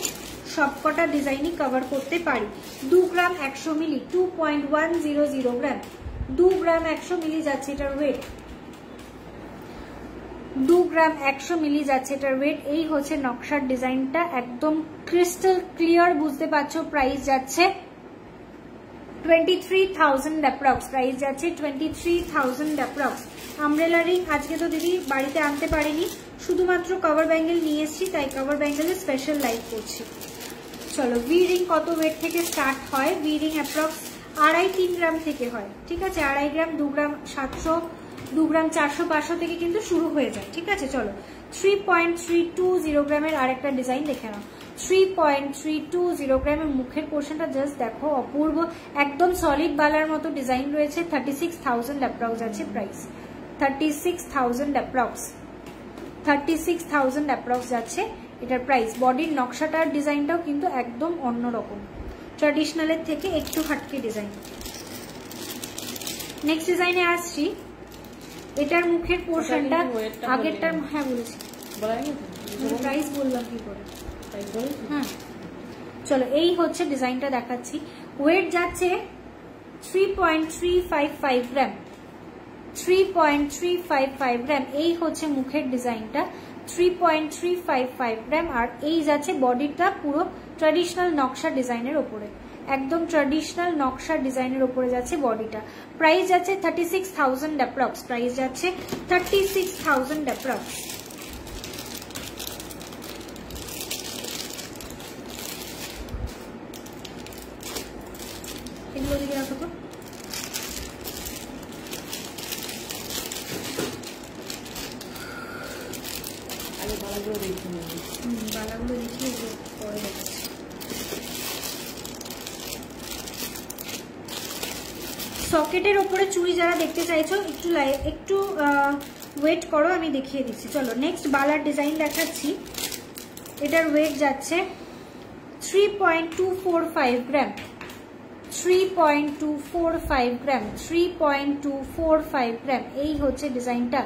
সবকটা ডিজাইনই কভার করতে পারি। 2 গ্রাম 100 মিলি, 2.100 গ্রাম, 2 গ্রাম 100 মিলি যাচ্ছে এটার ওয়েট, 2 গ্রাম 100 মিলি যাচ্ছে এটার ওয়েট। এই হচ্ছে নকশার ডিজাইনটা, একদম ক্রিস্টাল ক্লিয়ার, বুঝতে পারছো। প্রাইস যাচ্ছে 23,000 অ্যাপ্রক্স, প্রাইস যাচ্ছে 23,000 অ্যাপ্রক্স। আমব্রেলা রিং আজকে তো দিদি বাড়িতে আনতে পারিনি, শুধুমাত্র কভার ব্যাঙ্গেল নিয়ে এসেছি, তাই কভার ব্যাঙ্গেলের স্পেশাল লাইভ করছি। চলো ভি রিং কত ওয়েট থেকে স্টার্ট হয়? ভি রিং অ্যাপ্রক্স 2.5-3 গ্রাম থেকে হয়, ঠিক আছে, 2.5 গ্রাম, 2 গ্রাম 700, 2 গ্রাম 400-500 থেকে কিন্তু শুরু হয়ে যায়, ঠিক আছে। চলো 3.320 গ্রামের আরেকটা ডিজাইন দেখে নাও, 3.320 গ্রামের মুখের পোর্শনটা জাস্ট দেখো, অপূর্ব, একদম সলিড বালার মতো ডিজাইন রয়েছে। 36,000 অ্যাপ্রক্স আছে প্রাইস, 36,000 অ্যাপ্রক্স, 36,000 অ্যাপ্রক্স যাচ্ছে এটার প্রাইস। বডির নকশাটার ডিজাইনটাও কিন্তু একদম অন্যরকম, ট্র্যাডিশনালের থেকে একটু হাটকে ডিজাইন। নেক্সট ডিজাইনে আসছি, এটার মুখের পোর্শনটা আগেরটার, হ্যাঁ বলেছি, প্রাইস বললাম কি করে, হ্যাঁ। চলো এই হচ্ছে ডিজাইনটা দেখাচ্ছি, ওয়েট যাচ্ছে 3.355 গ্রাম, 3.355 গ্রাম। এই হচ্ছে মুখের ডিজাইনটা, 3.355 গ্রাম। আর এই যাচ্ছে বডিটা পুরো ট্র্যাডিশনাল নকশা ডিজাইনের ওপরে, একদম ট্র্যাডিশনাল নকশা ডিজাইনের ওপরে যাচ্ছে বডিটা। প্রাইস যাচ্ছে 36,000 অ্যাপ্রক্স, প্রাইস যাচ্ছে 36,000 অ্যাপ্রক্স। এগুলো দিকে রাখো তো, বালাগুলো দেখিয়ে পরে দেখাচ্ছি। সকেটের ওপরে চুড়ি যারা দেখতে চাইছো একটু ওয়েট করো, আমি দেখিয়ে দিচ্ছি। চলো নেক্সট বালার ডিজাইন দেখাচ্ছি, এটার ওয়েট যাচ্ছে 3.245 গ্রাম, 3.245 গ্রাম, 3.245 গ্রাম। এই হচ্ছে ডিজাইনটা,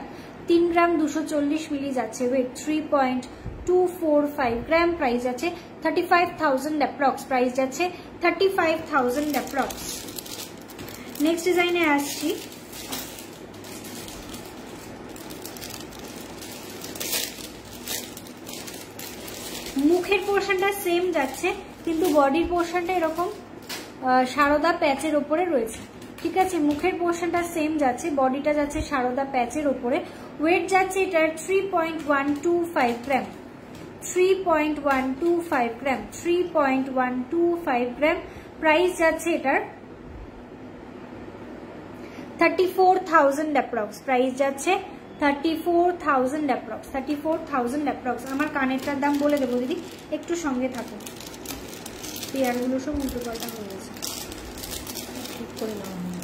3 গ্রাম 240 মিলি যাচ্ছে ওয়েট, 3.245 গ্রাম। প্রাইস আছে 35,000 অ্যাপ্রক্স, প্রাইস যাচ্ছে 35,000 অ্যাপ্রক্স। নেক্সট ডিজাইনে আসছি। মুখের পোর্শনটা সেম যাচ্ছে, কিন্তু বডির পোর্শনটা এরকম সারদা প্যাচের ওপরে রয়েছে। ঠিক আছে, মুখের পোর্শনটা সেম যাচ্ছে, বডিটা যাচ্ছে সারদা প্যাচের ওপরে। ওয়েট যাচ্ছে এটার 3.125 গ্রাম, 3.125 গ্রাম, 3.125 গ্রাম। প্রাইস যাচ্ছে এটার 34,000 অ্যাপ্রক্স, প্রাইস যাচ্ছে 34,000 অ্যাপ্রক্স, 34,000 অ্যাপ্রক্স। আমার কানেরটার দাম বলে দেবো দিদি, একটু সঙ্গে থাকো। পেয়ারগুলো সব উল্টো পাল্টা হয়ে গেছে, ঠিক করে নেওয়া হয়।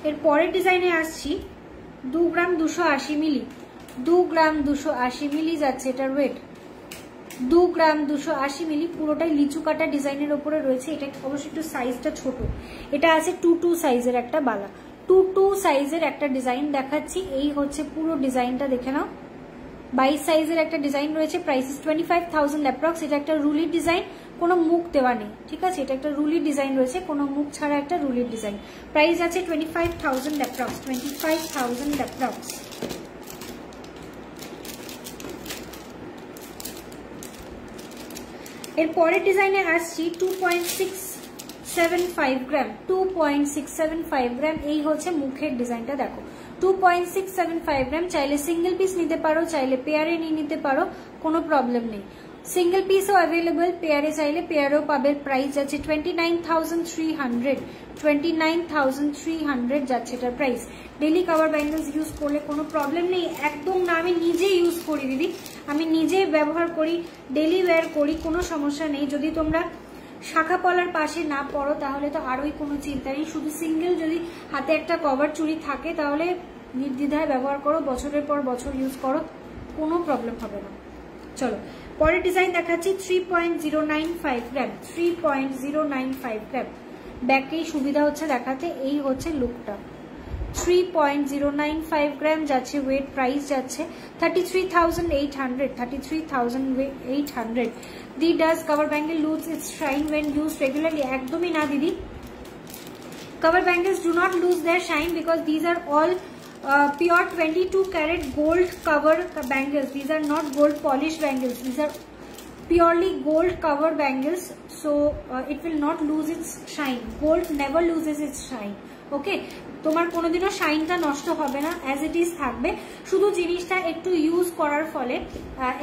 এর পরের ডিজাইনে আসছি। 2 গ্রাম 280 মিলি, 2 গ্রাম 280 মিলি যাচ্ছে এটার ওয়েট, 2 গ্রাম 280 মিলি। পুরোটাই লিচু কাটা ডিজাইনের ওপরে রয়েছে। এটা অবশ্যই একটু সাইজটা ছোট, এটা আছে 2-2 সাইজের একটা বালা, 2-2 সাইজের একটা ডিজাইন দেখাচ্ছি। এই হচ্ছে পুরো ডিজাইনটা, দেখে নাও। 22 সাইজের একটা ডিজাইন রয়েছে। Price 25,000 approx. এটা একটা রুলির ডিজাইন, কোনো মুখ দেওয়া নেই। ঠিক আছে, এটা একটা রুলির ডিজাইন রয়েছে, কোনো মুখ ছাড়া একটা রুলির ডিজাইন। প্রাইস আছে 25,000 অ্যাপ্রক্স, 25,000 অ্যাপ্রক্স। এর পরের ডিজাইনে আসছি। 2.675 গ্রাম, 2.675 গ্রাম। এই হচ্ছে মুখের ডিজাইনটা, দেখো 2.675 গ্রাম। চাইলে সিঙ্গেল পিস নিতে পারো, চাইলে পেয়ারে নিয়ে নিতে পারো, কোনো প্রবলেম নেই। সিঙ্গেল পিসও অ্যাভেলেবল, পেয়ারে চাইলে পেয়ারেও পাবে। প্রাইস যাচ্ছে 29,300, 29,300 যাচ্ছে এটার price. Daily cover bangles use করলে কোনো প্রবলেম নেই, একদম না। আমি নিজে ইউজ করি দিদি, আমি নিজে ব্যবহার করি, ডেলি ওয়্যার করি, কোনো সমস্যা নেই। যদি তোমরা শাখা পলার পাশে না পড়ো তাহলে তো আরোই কোনো চিন্তা নেই। শুধু সিঙ্গেল যদি হাতে একটা কভার চুড়ি থাকে তাহলে নির্দ্বিধায় ব্যবহার করো, বছরের পর বছর ইউজ করো, কোনো প্রবলেম হবে না। চলো পরের ডিজাইন দেখাচ্ছি। 3.095 গ্রাম, 3.095 গ্রাম। ব্যাকেই সুবিধা হচ্ছে দেখাতে। এই হচ্ছে লুকটা, 3.095 গ্রাম যাচ্ছে ওয়েট। প্রাইস যাচ্ছে 33,800, 33,800। Di does cover bangle lose its shine when use regularly? একদমই না দিদি, cover bangles do not lose their shine because these are all pure 22 karat gold cover bangles. These are not gold polish bangles, these are purely gold cover bangles, so it will not lose its shine. Gold never loses its shine. Okay, তোমার কোনোদিনও শাইনটা নষ্ট হবে না, as it is থাকবে। শুধু জিনিসটা একটু use করার ফলে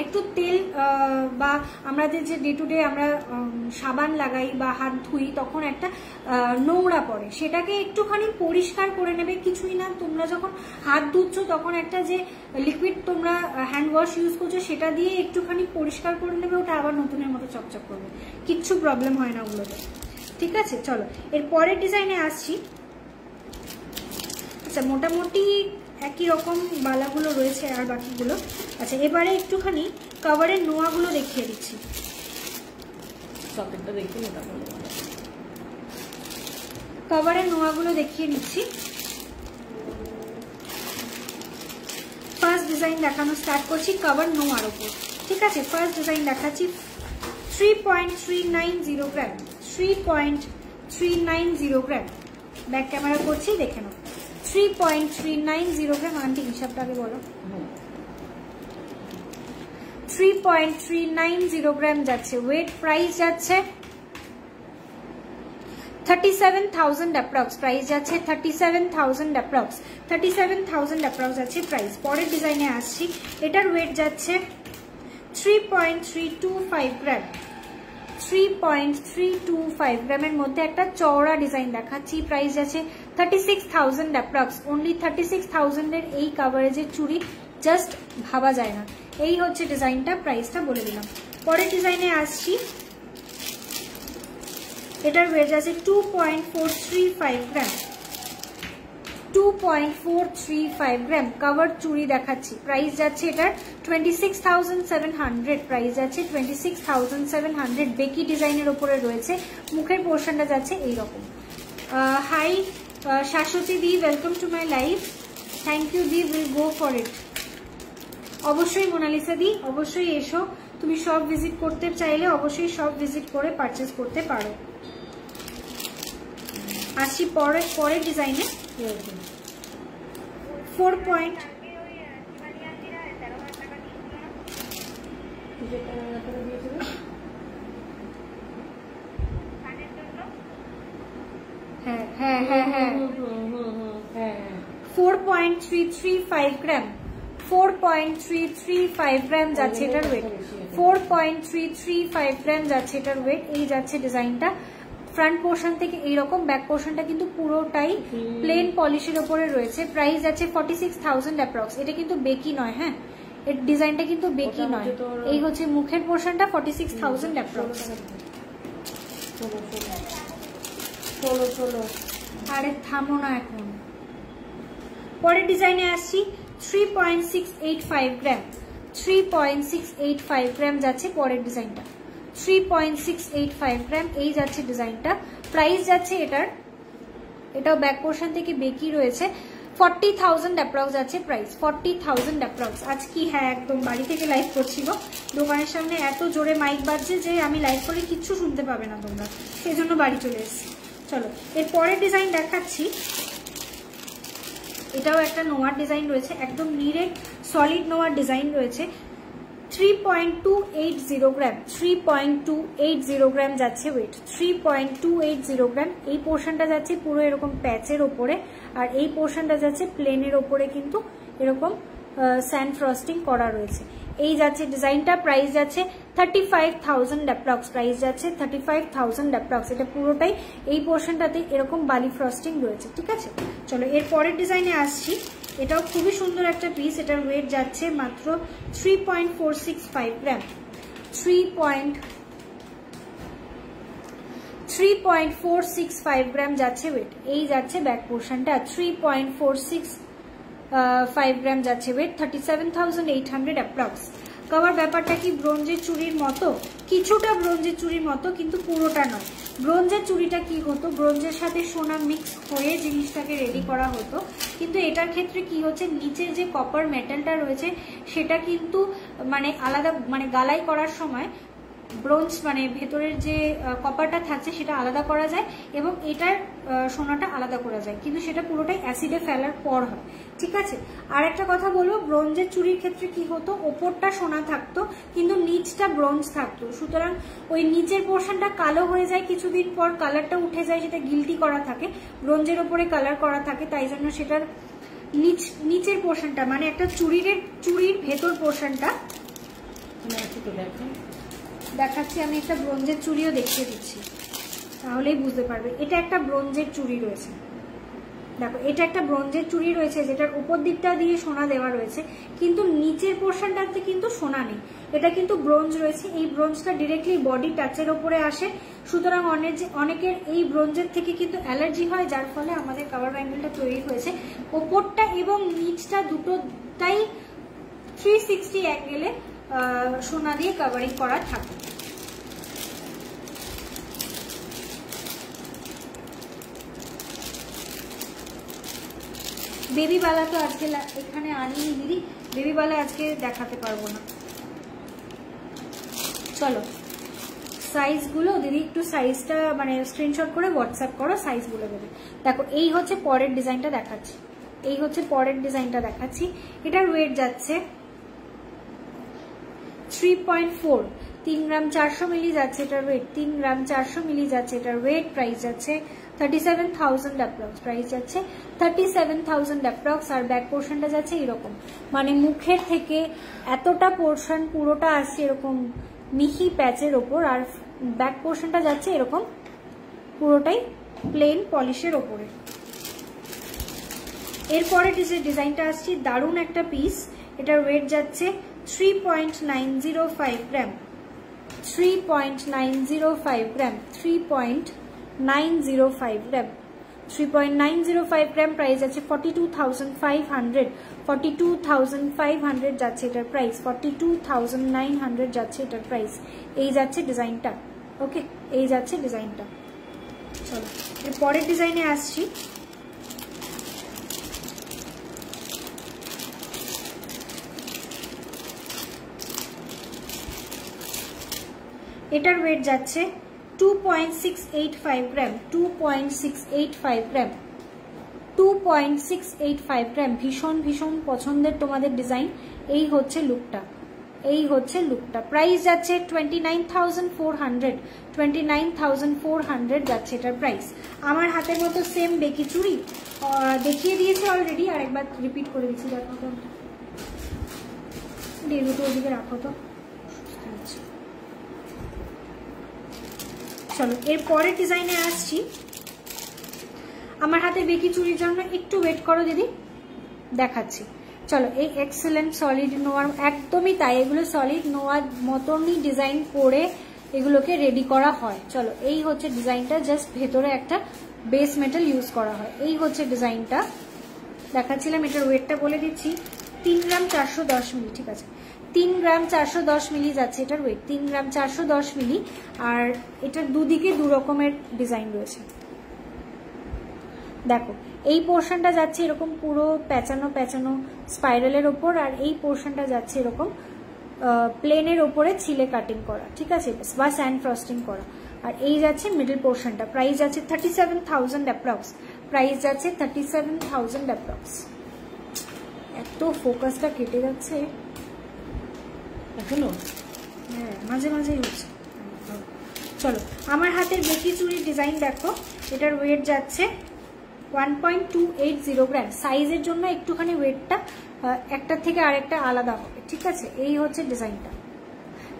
একটু তেল বা আমাদের যে ডে টু ডে আমরা সাবান লাগাই বা হাত ধুই তখন একটা নোংরা পড়ে, সেটাকে একটুখানি পরিষ্কার করে নেবে। কিছুই না, তোমরা যখন হাত ধুচ্ছ তখন একটা যে লিকুইড তোমরা হ্যান্ড ওয়াশ ইউজ করছো সেটা দিয়ে একটুখানি পরিষ্কার করে নেবে, ওটা আবার নতুনের মতো চকচক করবে, কিচ্ছু প্রবলেম হয় না ওগুলোতে। ঠিক আছে, চলো এর পরের ডিজাইনে আসছি। আচ্ছা, মোটামুটি একই রকম বালাগুলো রয়েছে আর বাকিগুলো। আচ্ছা, এবারে একটুখানি কভারের নোয়াগুলো দেখিয়ে দিচ্ছি। কভারের নোয়াগুলো দেখিয়ে নিচ্ছি। ফার্স্ট ডিজাইন দেখানো স্টার্ট করছি কভার নোয়ার উপর। ঠিক আছে, ফার্স্ট ডিজাইন দেখাচ্ছি। 3.390 গ্রাম, 3.390 গ্রাম। ব্যাক ক্যামেরা করছি, দেখে নাও। 3.390 গ্রাম। আন্টি হিসাবটাকে বলো। 3.390 গ্রাম যাচ্ছে ওয়েট। প্রাইস যাচ্ছে 37,000 অ্যাপ্রক্স। প্রাইস যাচ্ছে 37,000 অ্যাপ্রক্স, 37,000 অ্যাপ্রক্স যাচ্ছে প্রাইস। পরের ডিজাইনে আসছি। এটার ওয়েট যাচ্ছে 3.325 গ্রাম, 3.325 গ্রামের মধ্যে একটা চওড়া ডিজাইন দেখাচ্ছি। প্রাইস আছে 36,000 অ্যাপ্রক্স। অনলি 36,000 এর এই কাভারেজের চুড়ি জাস্ট ভাবা যায় না। এই হচ্ছে ডিজাইনটা, প্রাইসটা বলে দিলাম। পরের ডিজাইনে আসছি। এটার ওয়েট আছে 2.435 গ্রাম, 2.435 গ্রাম কভার চুড়ি দেখাচ্ছি। প্রাইস যাচ্ছে এটার 26,700, প্রাইস যাচ্ছে 26,700। বেকি ডিজাইনের উপরে রয়েছে, মুখের পোর্শনটা যাচ্ছে এইরকম। হাই শাশ্বতী দি, welcome to my life. Thank you দি, উইল গো ফর ইট। অবশ্যই মোনালিসা দি, অবশ্যই এসো। তুমি শপ ভিজিট করতে চাইলে অবশ্যই শপ ভিজিট করে পারচেস করতে পারো। আসি পরের ডিজাইনে। 4 পয়েন্ট হ্যাঁ হ্যাঁ হ্যাঁ হ্যাঁ 4.335 গ্রাম, 4.335 গ্রাম যাচ্ছে এটার ওয়েট। 4.335 গ্রাম যাচ্ছে এটার ওয়েট। এই যাচ্ছে ডিজাইনটা। ফ্রন্ট পোর্শন থেকে এইরকম, ব্যাক পোর্শনটা কিন্তু পুরোটাই প্লেন পলিশের উপরে রয়েছে। প্রাইস যাচ্ছে 46,000 অ্যাপ্রক্স। এটা কিন্তু বেকি নয়, হ্যাঁ এর ডিজাইনটা কিন্তু বেকি নয়। এই হচ্ছে মুখের পোর্শনটা, 46,000 অ্যাপ্রক্স। আরে থামো না এখন। পরের ডিজাইনে আসছি। 3.685 গ্রাম, 3.685 গ্রাম যাচ্ছে পরের ডিজাইনটা। 3.685 গ্রাম এই যাচ্ছে ডিজাইনটা। প্রাইস যাচ্ছে এটাও ব্যাক পোর্শন থেকে বেকি রয়েছে। 40,000 অ্যাপ্রক্স যাচ্ছে প্রাইস, 40,000 অ্যাপ্রক্স। আজ কি হ্যাঁ একদম বাড়ি থেকে লাইভ করছিল, দোকানের সামনে এত জোরে মাইক বাজছে যে আমি লাইভ করে কিচ্ছু শুনতে পাবে না তোমরা, সেই জন্য বাড়ি চলে এসেছি। চলো এর পরের ডিজাইন দেখাচ্ছি। এটাও একটা নোয়ার ডিজাইন রয়েছে, একদম নিরেট সলিড নোয়ার ডিজাইন রয়েছে। 3.280 গ্রাম, 3.280 গ্রাম যাচ্ছে ওয়েট। 3.280 গ্রাম। এই পোর্শনটা যাচ্ছে পুরো এরকম প্যাচের ওপরে, আর এই পোর্শনটা যাচ্ছে প্লেনের ওপরে কিন্তু এরকম স্যান্ড ফ্রস্টিং করা রয়েছে। এই যাচ্ছে ডিজাইনটা। প্রাইস যাচ্ছে 35,000 অ্যাপ্রক্স, প্রাইস যাচ্ছে 35,000 অ্যাপ্রক্স। এটা পুরোটাই এই পোর্শনটাতে এরকম বালি ফ্রস্টিং রয়েছে, ঠিক আছে। চলো এর পরের ডিজাইনে আসছি। এটাও খুবই সুন্দর একটা পিস। এটার ওয়েট যাচ্ছে মাত্র 3.465 গ্রাম, 3.465 গ্রাম যাচ্ছে ওয়েট। এই যাচ্ছে ব্যাক পোর্শনটা, 3.465 গ্রাম যাচ্ছে ওয়েট। 37,800 অ্যাপ্রক্স। কভার ব্যাপারটা কি ব্রোঞ্জের চুড়ির মতো, কিছুটা ব্রোঞ্জের চুড়ির মতো, কিন্তু পুরোটা নয়। ব্রোঞ্জের চুড়িটা কি হতো, ব্রোঞ্জের সাথে সোনা মিক্স হয়ে জিনিসটাকে রেডি করা হতো, কিন্তু এটার ক্ষেত্রে কি হচ্ছে, নিচের যে কপার মেটালটা রয়েছে সেটা কিন্তু মানে আলাদা, মানে গালাই করার সময় ব্রোঞ্জ মানে ভেতরের যে কপারটা থাকছে সেটা আলাদা করা যায় এবং এটার সোনাটা আলাদা করা যায়, কিন্তু সেটা পুরোটাই অ্যাসিডে ফেলার পর হয়, ঠিক আছে। আর একটা কথা বলবো, ব্রোঞ্জের চুড়ির ক্ষেত্রে কি হতো, ওপরটা সোনা থাকতো কিন্তু নিচটা ব্রোঞ্জ থাকতো, সুতরাং ওই নিচের পোর্শনটা কালো হয়ে যায়, কিছুদিন পর কালারটা উঠে যায়, সেটা গিল্টি করা থাকে, ব্রোঞ্জের ওপরে কালার করা থাকে, তাই জন্য সেটার নিচের পোর্শনটা মানে একটা চুড়ির ভেতর পোর্শনটা দেখাচ্ছি। আমি একটা ব্রোঞ্জের চুড়িও দেখিয়ে দিচ্ছি, তাহলেই বুঝতে পারবে। এটা একটা ব্রোঞ্জের চুড়ি রয়েছে, দেখো এটা একটা ব্রোঞ্জের চুড়ি রয়েছে যেটার উপর দিকটা দিয়ে সোনা দেওয়া রয়েছে, কিন্তু নিচের পোর্শনটাতে কিন্তু সোনা নেই, এটা কিন্তু ব্রোঞ্জ রয়েছে। এই ব্রোঞ্জটা ডিরেক্টলি বডি টাচের ওপরে আসে, সুতরাং অনেকের এই ব্রোঞ্জের থেকে কিন্তু অ্যালার্জি হয়, যার ফলে আমাদের কভার ব্যাঙ্গেলটা তৈরি হয়েছে। ওপরটা এবং নিচটা দুটোটাই 360 অ্যাঙ্গেলে সোনা দিয়ে কাভারিং করা থাকে। বেবিবালা তো আজকে এখানে আনিনি দিদি, বেবিবালা আজকে দেখাতে পারবো না। চলো সাইজগুলো দিদি একটু সাইজটা মানে স্ক্রিনশট করে হোয়াটসঅ্যাপ করো, সাইজ বলে দেবে। দেখো এই হচ্ছে পরের ডিজাইনটা দেখাচ্ছি, এই হচ্ছে পরের ডিজাইনটা দেখাচ্ছি। এটার ওয়েট যাচ্ছে 3.4, 3 গ্রাম 400 মিলি যাচ্ছে এটার ওয়েট, 3 গ্রাম 400 মিলি যাচ্ছে এটার ওয়েট। প্রাইস যাচ্ছে 37,000 অ্যাপ্রক্স, প্রাইস যাচ্ছে 37,000 অ্যাপ্রক্স। আর ব্যাক পোর্শনটা যাচ্ছে এরকম, মানে মুখের থেকে এতটা পোর্শন পুরোটা আসছে এরকম মিহি প্যাচের ওপর, আর ব্যাক পোর্শনটা যাচ্ছে এরকম পুরোটাই প্লেন পলিশের ওপরে। এরপরে যে ডিজাইনটা আসছে দারুণ একটা পিস, এটার ওয়েট যাচ্ছে 3.905 গ্রাম, 3.905 গ্রাম, 3.905 গ্রাম। 3.905 গ্রাম, প্রাইস আছে 42,500, 42,500 যাচ্ছে এটার প্রাইস, 42,900 যাচ্ছে এটার প্রাইস। এই যাচ্ছে ডিজাইনটা, ওকে, এই যাচ্ছে ডিজাইনটা। চলো এর পরের ডিজাইনে আসছি। এটার ওয়েট যাচ্ছে 2.685 গ্রাম, 2.685 গ্রাম, 2.685 গ্রাম। ভীষণ ভীষণ পছন্দের তোমাদের ডিজাইন। এই হচ্ছে লুকটা, এই হচ্ছে লুকটা। প্রাইস যাচ্ছে 29,400, 29,400 যাচ্ছে এটার প্রাইস। আমার হাতের মতো সেম বেকি চুড়ি দেখিয়ে দিয়েছি অলরেডি, আর একবার রিপিট করে দিচ্ছি। দেখো তো, দুটো ওদিকে রাখো তো। চলো এর পরের ডিজাইনে আসছি। আমার হাতে বেকি চুড়ির জন্য একটু ওয়েট করো দিদি, দেখাচ্ছি। চলো এই এক্সেলেন্ট সলিড নোয়ার, একদমই তাই, এগুলো সলিড নোয়ার মতনই ডিজাইন করে এগুলোকে রেডি করা হয়। চলো এই হচ্ছে ডিজাইনটা, জাস্ট ভেতরে একটা বেস মেটাল ইউজ করা হয়। এই হচ্ছে ডিজাইনটা দেখাচ্ছিলাম। এটার ওয়েটটা বলে দিচ্ছি, 3 গ্রাম 410 মিলি, ঠিক আছে, 3 গ্রাম 410 মিলি যাচ্ছে এটার ওয়েট, 3 গ্রাম 410 মিলি। আর এটার দুদিকে দু রকমের ডিজাইন রয়েছে। দেখো এই পোর্শনটা যাচ্ছে এরকম পুরো প্যাঁচানো প্যাঁচানো স্পাইরালের ওপর, আর এই পোর্শনটা যাচ্ছে এরকম প্লেনের ওপরে ছিলে কাটিং করা, ঠিক আছে, বা স্যান্ড ফ্রস্টিং করা। আর এই যাচ্ছে মিডল পোর্শনটা। প্রাইস যাচ্ছে 37,000 অ্যাপ্রক্স, প্রাইস যাচ্ছে 37,000 অ্যাপ্রক্স। এত ফোকাসটা কেটে যাচ্ছে এখনো, হ্যাঁ মাঝে মাঝেই হচ্ছে। চলো আমার হাতের বেকি চুড়ির ডিজাইন দেখো। এটার ওয়েট যাচ্ছে 1.280 গ্রাম। সাইজের জন্য একটুখানি ওয়েটটা একটা থেকে আরেকটা আলাদা হবে, ঠিক আছে। এই হচ্ছে ডিজাইনটা।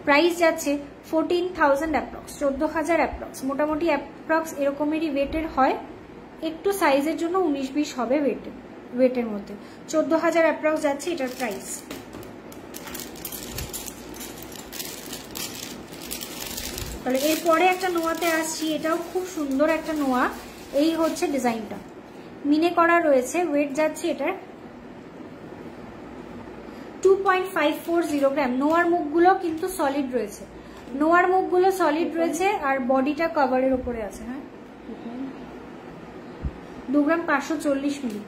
প্রাইস যাচ্ছে 14,000 অ্যাপ্রক্স, 14,000 অ্যাপ্রক্স। মোটামুটি অ্যাপ্রক্স এরকমেরই ওয়েটের হয়, একটু সাইজের জন্য 19-20 হবে ওয়েটের মধ্যে। 14,000 অ্যাপ্রক্স যাচ্ছে এটার প্রাইস। তাহলে এরপরে একটা নোয়াতে আসছি। এটাও খুব সুন্দর একটা নোয়া। এই হচ্ছে ডিজাইনটা, মিনে করা রয়েছে। ওয়েট যাচ্ছে এটার 2.540 গ্রাম। নোয়ার মুখগুলো কিন্তু সলিড রয়েছে, নোয়ার মুখগুলো সলিড রয়েছে, আর বডিটা কভারের উপরে আছে। হ্যাঁ 2 গ্রাম 540 মিলি,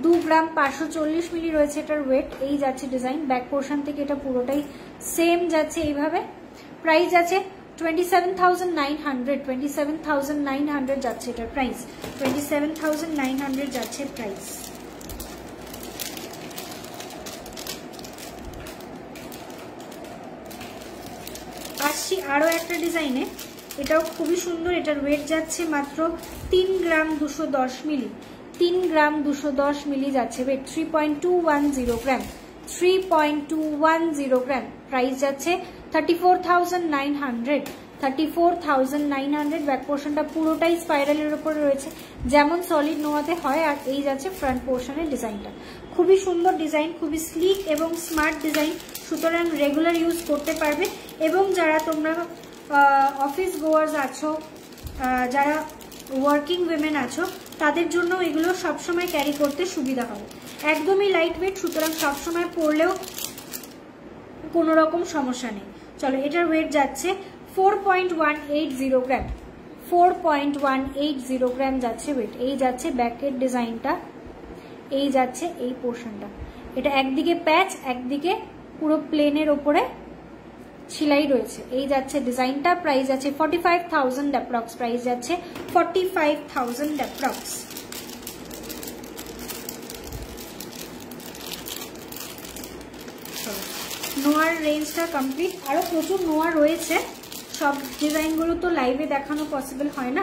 2 গ্রাম 540 মিলি রয়েছে এটার ওয়েট। এই যাচ্ছে ডিজাইন। ব্যাক পোর্শন থেকে এটা পুরোটাই সেম যাচ্ছে এইভাবে। প্রাইস আছে 27,900, 27,900 যাচ্ছে এটার প্রাইস, 27,900 যাচ্ছে প্রাইস। আসছি আরো একটা ডিজাইনে। এটাও খুবই সুন্দর। এটার ওয়েট যাচ্ছে মাত্র 3 গ্রাম 210 মিলি, 3 গ্রাম 210 মিলি যাচ্ছে ওয়েট। 3.210 গ্রাম, 3.210 গ্রাম। প্রাইস যাচ্ছে 34,900, 34,900। ব্যাক পোর্শনটা পুরোটাই স্পাইরালের উপরে রয়েছে, যেমন সলিড নোয়াতে হয়। আর এই যাচ্ছে ফ্রন্ট পোর্শনের ডিজাইনটা। খুবই সুন্দর ডিজাইন, খুবই স্লিক এবং স্মার্ট ডিজাইন, সুতরাং রেগুলার ইউজ করতে পারবে। এবং যারা তোমরা অফিস গোয়ার্স আছো, যারা ওয়ার্কিং উইমেন আছো, তাদের জন্য এগুলো সবসময় ক্যারি করতে সুবিধা হবে। একদমই লাইট ওয়েট, সুতরাং সবসময় পরলেও কোনো রকম সমস্যা নেই। চলো এটার ওয়েট যাচ্ছে 4.180 গ্রাম, 4.180 গ্রাম যাচ্ছে ওয়েট। এই যাচ্ছে ব্যাকের ডিজাইনটা, এই যাচ্ছে এই পোর্শনটা। এটা একদিকে প্যাচ, একদিকে পুরো প্লেনের ওপরে সেলাই রয়েছে। এই যাচ্ছে ডিজাইনটা। প্রাইস আছে 45,000 অ্যাপ্রক্স, প্রাইস যাচ্ছে 45,000 অ্যাপ্রক্স। নোয়ার রেঞ্জটা কমপ্লিট। আরো প্রচুর নোয়া রয়েছে, সব ডিজাইনগুলো তো লাইভে দেখানো পসিবল হয় না।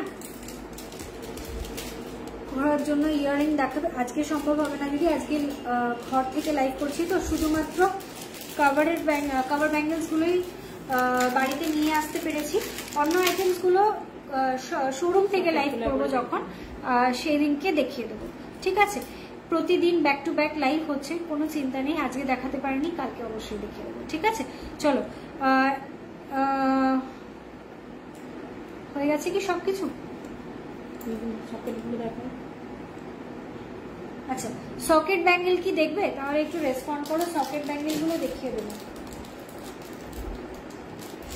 ঘোরার জন্য ইয়াররিং দেখাবে আজকে সম্ভব হবে না দিদি, আজকে ঘর থেকে লাইভ করছি তো, শুধুমাত্র কভার ব্যাঙ্গেলসগুলোই বাড়িতে নিয়ে আসতে পেরেছি। অন্য আইটেমসগুলো শোরুম থেকে লাইভ করবো যখন, সেই দিনকে দেখিয়ে দেবো, ঠিক আছে। প্রতিদিন ব্যাক টু ব্যাক লাইভ হচ্ছে, কোনো চিন্তা নেই। আজকে দেখাতে পারিনি, কালকে অবশ্যই দেখিয়ে দেবো, ঠিক আছে। চলো হয়ে গেছে কি সবকিছু? আচ্ছা, সকেট ব্যাঙ্গেল কি দেখবে? তাহলে একটু রেসপন্ড করো, সকেট ব্যাঙ্গেল গুলো দেখিয়ে দেবো।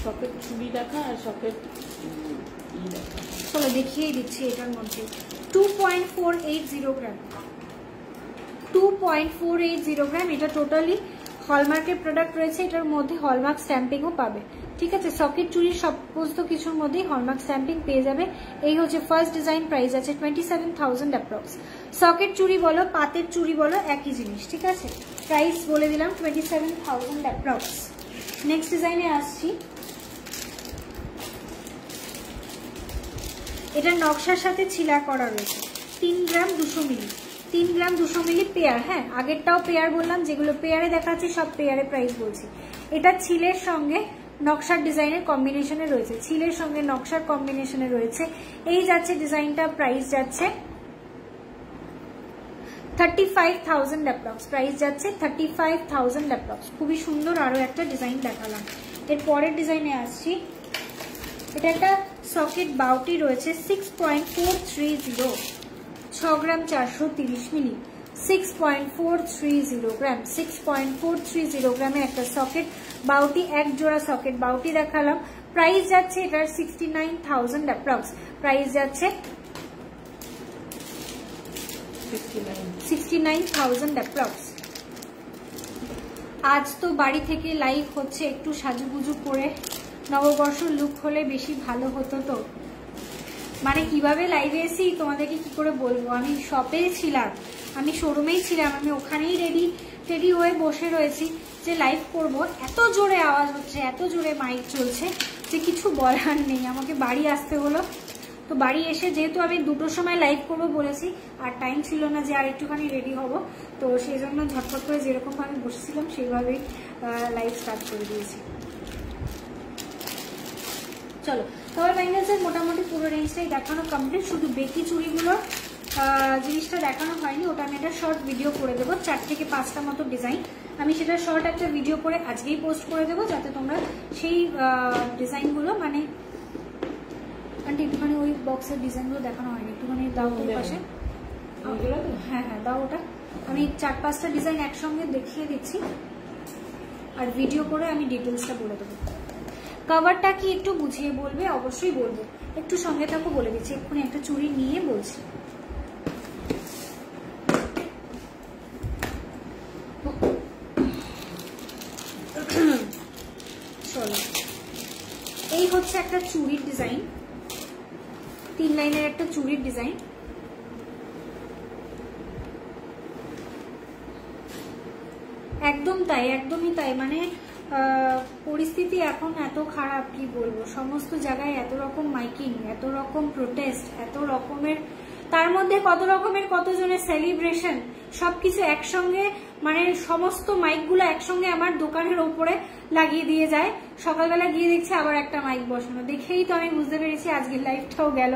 সকেট চুড়ি দেখা আর সকেট চলো দেখিয়ে দিচ্ছি। এটার মধ্যে 2.480 গ্রাম, 2.480 গ্রাম। এটা টোটালি হলমার্কের প্রোডাক্ট রয়েছে, এটার মধ্যে হলমার্ক স্ট্যাম্পিংও পাবে। ঠিক আছে, সকেট চুরির সমস্ত কিছুর মধ্যেই হলমার্ক স্ট্যাম্পিং পেয়ে যাবে। এই হচ্ছে ফার্স্ট ডিজাইন, প্রাইস আছে 27,000 অ্যাপ্রক্স। সকেট চুরি বলো পাতের চুরি বলো একই জিনিস। ঠিক আছে, প্রাইস বলে দিলাম 27,000 অ্যাপ্রক্স। নেক্সট ডিজাইনে আসছি। এটা নকশার সাথে ছিলা করা রয়েছে, 3 গ্রাম 200 মিলি, 3 গ্রাম 200 মিলি পেয়ার। হ্যাঁ, আগেরটাও পেয়ার বললাম, যেগুলো পেয়ারে দেখাচ্ছি সব পেয়ারে প্রাইস বলছি। এটা ছিলের সঙ্গে নকশার ডিজাইনের কম্বিনেশনে রয়েছে, ছিলের সঙ্গে নকশার কম্বিনেশনে রয়েছে। এই যাচ্ছে ডিজাইনটা, প্রাইস যাচ্ছে 35,000 অ্যাপ্রক্স, প্রাইস যাচ্ছে 35,000 অ্যাপ্রক্স। খুবই সুন্দর আরো একটা ডিজাইন দেখালাম। এর পরের ডিজাইনে আসছি। এটা একটা সকেট বাউটি রয়েছে 6.430, 6 গ্রাম 430 মিলি, 6.430 গ্রাম, 6.430 গ্রামের একটা সকেট বাউটি, এক জোড়া সকেট বাউটি দেখালাম। প্রাইস যাচ্ছে এটার 69,000 অ্যাপ্রক্স, প্রাইস যাচ্ছে 69,000 অ্যাপ্রক্স। আজ তো বাড়ি থেকে লাইভ হচ্ছে, একটু সাজুগুজু করে নববর্ষ লুক হলে বেশি ভালো হতো। তো মানে কিভাবে লাইভে এসি তোমাদেরকে কি করে বলবো। আমি শপে ছিলাম, আমি শোরুমেই ছিলাম, আমি ওখানেই রেডি হয়ে বসে রয়েছি যে লাইভ করব। এত জোরে আওয়াজ হচ্ছে, এত জোরে মাইক চলছে যে কিছু বলার নেই। আমাকে বাড়ি আসতে হলো। তো বাড়ি এসে যেহেতু আমি 2টোর সময় লাইভ করব বলেছি, আর টাইম ছিল না যে আর একটুখানি রেডি হব, তো সেই জন্য ঝটপট করে যেরকম ভাবে বসেছিলাম সেইভাবেই লাইভ স্টার্ট করে দিয়েছি। চলো, কভার ব্যাঙ্গেলসের মোটামুটি পুরো রেঞ্জটাই দেখানো কমপ্লিট। শুধু বেকি চুড়িগুলোর জিনিসটা দেখানো হয়নি, ওটা আমি একটা শর্ট ভিডিও করে দেবো, 4 থেকে 5টা মতো ডিজাইন। আমি সেটা শর্ট একটা ভিডিও করে আজকেই পোস্ট করে দেবো, যাতে তোমরা সেই ডিজাইনগুলো মানে আন্টি একটুখানি ওই বক্সের ডিজাইনগুলো দেখানো হয়নি, একটুখানি দাও তোর পাশে। হ্যাঁ হ্যাঁ দাও ওটা। আমি 4-5টা ডিজাইন একসঙ্গে দেখিয়ে দিচ্ছি আর ভিডিও করে আমি ডিটেলসটা বলে দেবো। কভারটা কি একটু বুঝিয়ে বলবে? অবশ্যই বলবো, একটু সঙ্গে থাকো, বলে দিচ্ছি। এক্ষুনি একটা চুড়ি নিয়ে বলছি। চলো, এই হচ্ছে একটা চুড়ির ডিজাইন, 3 লাইনের একটা চুড়ির ডিজাইন। একদম তাই, একদমই তাই। মানে পরিস্থিতি এখন এত খারাপ, কি বলবো। সমস্ত জায়গায় এত রকম মাইকিং, এত রকম প্রোটেস্ট, এত রকমের, তার মধ্যে কত রকমের কতজনের সেলিব্রেশন, সবকিছু একসঙ্গে। মানে সমস্ত মাইকগুলো একসঙ্গে আমার দোকানের ওপরে লাগিয়ে দিয়ে যায়। সকালবেলা গিয়ে দেখছি আবার একটা মাইক বসানো, দেখেই তো আমি বুঝতে পেরেছি আজকের লাইফটাও গেল।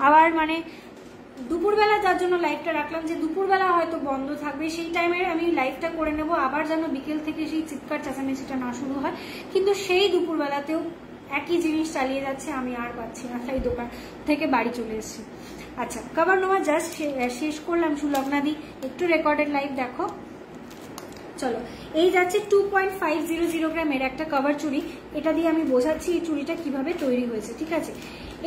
আবার মানে দুপুরবেলা যার জন্য লাইভটা রাখলাম, যে দুপুরবেলা হয়তো বন্ধ থাকবে, সেই টাইমে আমি লাইভটা করে নেব, আবার যেন বিকেল থেকে সেই চিৎকার চেঁচামেচিটা না শুরু হয়। কিন্তু সেই দুপুরবেলাতেও একই জিনিস চালিয়ে যাচ্ছে, আমি আর পাচ্ছি না, তাই দোকান থেকে বাড়ি চলে এসেছি। আচ্ছা, কভার নোমা জাস্ট শেষ করলাম সুলগ্নাদি, একটু রেকর্ডেড লাইভ দেখো। চলো, এই যাচ্ছে 2.500 গ্রামের একটা কভার চুড়ি। এটা দিয়ে আমি বোঝাচ্ছি এই চুড়িটা কিভাবে তৈরি হয়েছে। ঠিক আছে,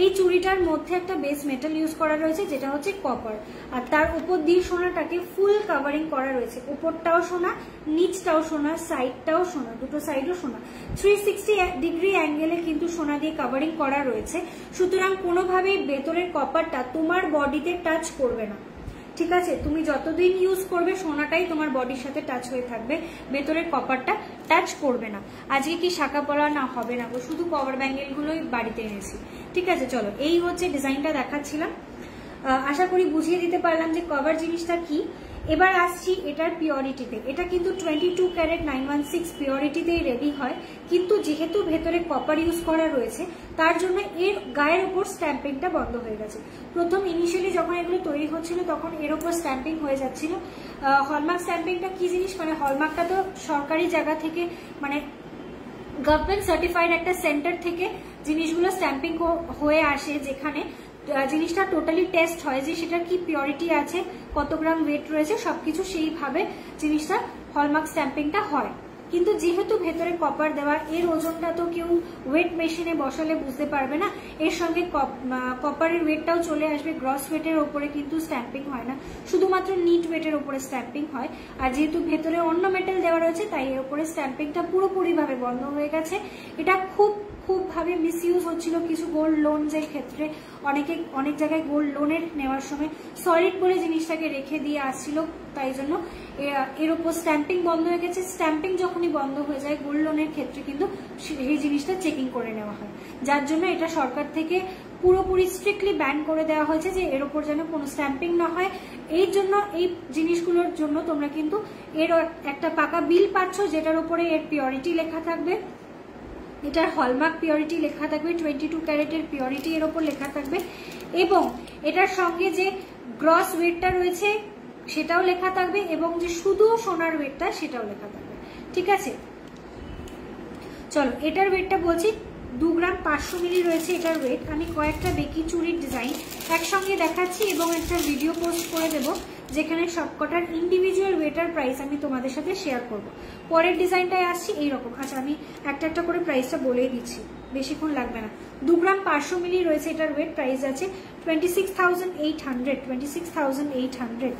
এই চুড়িটার মধ্যে একটা বেস মেটাল ইউজ করা রয়েছে, যেটা হচ্ছে কপার, আর তার উপর দিয়ে সোনাটাকে ফুল কাভারিং করা রয়েছে। উপরটাও সোনা, নিচটাও সোনা, সাইডটাও সোনা, দুটো সাইডও সোনা। 360 ডিগ্রি অ্যাঙ্গেলে কিন্তু সোনা দিয়ে কাভারিং করা রয়েছে। সুতরাং কোনোভাবেই ভেতরের কপারটা তোমার বডিতে টাচ করবে না। ঠিক আছে, তুমি যতদিন ইউজ করবে সোনাটাই তোমার বডির সাথে টাচ হয়ে থাকবে, ভেতরের কপারটা টাচ করবে না। আজকে কি শাখা পলা না হবে না, শুধু কভার ব্যাঙ্গেল গুলোই বাড়িতে এনেছি। ঠিক আছে, চলো, এই হচ্ছে ডিজাইনটা দেখাচ্ছিলাম। আশা করি বুঝিয়ে দিতে পারলাম যে কভার জিনিসটা কি। এবার আসছি এটার পিওরিটিতে। এটা কিন্তু 22 ক্যারেট 916 পিওরিটিতেই রেডি হয়, কিন্তু যেহেতু ভেতরে কপার ইউজ করা রয়েছে তার জন্য এর গায়ের উপর স্ট্যাম্পিংটা বন্ধ হয়ে গেছে। প্রথম ইনিশিয়ালি যখন এগুলো তৈরি হচ্ছিল তখন এর উপর স্ট্যাম্পিং হয়ে যাচ্ছিল। হলমার্ক স্ট্যাম্পিংটা কি জিনিস, মানে হলমার্কটা তো সরকারি জায়গা থেকে, মানে গভর্নমেন্ট সার্টিফাইড একটা সেন্টার থেকে জিনিসগুলো স্ট্যাম্পিং হয়ে আসে, যেখানে জিনিসটা টোটালি টেস্ট হয় যে সেটার কি পিওরিটি আছে, কত গ্রাম ওয়েট রয়েছে, সবকিছু সেইভাবে জিনিসটা হলমার্ক স্ট্যাম্পিংটা হয়। কিন্তু যেহেতু ভেতরে কপার দেওয়া, এর ওজনটা তো কেউ ওয়েট মেশিনে বসালে বুঝতে পারবে না, এর সঙ্গে কপারের ওয়েটটাও চলে আসবে, গ্রস ওয়েটের ওপরে কিন্তু স্ট্যাম্পিং হয় না, শুধুমাত্র নিট ওয়েটের ওপরে স্ট্যাম্পিং হয়। আর যেহেতু ভেতরে অন্য মেটাল দেওয়া রয়েছে তাই এর উপরে স্ট্যাম্পিংটা পুরোপুরিভাবে বন্ধ হয়ে গেছে। এটা খুব ভাবে মিসইউজ হচ্ছিল কিছু গোল্ড লোনসের ক্ষেত্রে, অনেক জায়গায় গোল্ড লোনের নেওয়ার সময় সলিড বলে জিনিসটাকে রেখে দিয়ে আসছিল, তাই জন্য এর উপর স্ট্যাম্পিং বন্ধ হয়ে গেছে। স্ট্যাম্পিং যখনই বন্ধ হয়ে যায় গোল্ড লোনের ক্ষেত্রে কিন্তু এই জিনিসটা চেকিং করে নেওয়া হয়, যার জন্য এটা সরকার থেকে পুরোপুরি স্ট্রিক্টলি ব্যান করে দেওয়া হয়েছে যে এর উপর যেন কোনো স্ট্যাম্পিং না হয়। এই জন্য এই জিনিসগুলোর জন্য তোমরা কিন্তু এর একটা পাকা বিল পাচ্ছ, যেটার উপরে এর পিওরিটি লেখা থাকবে, এটার হলমার্ক পিওরিটি লেখা থাকবে, 22 ক্যারেটের পিওরিটি এর ওপর লেখা থাকবে, এবং এটার সঙ্গে যে গ্রস ওয়েটটা রয়েছে সেটাও লেখা থাকবে, এবং যে শুধু সোনার ওয়েটটা সেটাও লেখা থাকবে। ঠিক আছে, চলো এটার ওয়েটটা বলছি। 2 গ্রাম 500 মিলি রয়েছে এটার ওয়েট। আমি কয়েকটা বেকি চুরির ডিজাইন একসঙ্গে দেখাচ্ছি এবং একটা ভিডিও পোস্ট করে দেবো যেখানে সবকটার ইন্ডিভিজুয়াল ওয়েটার প্রাইস আমি তোমাদের সাথে শেয়ার করব। পরের ডিজাইনটায় আসছি এইরকম। আচ্ছা, আমি একটা করে প্রাইসটা বলেই দিচ্ছি, বেশিক্ষণ লাগবে না। 2 গ্রাম 500 মিলি রয়েছে এটার ওয়েট, প্রাইস আছে 26,800। 26,800।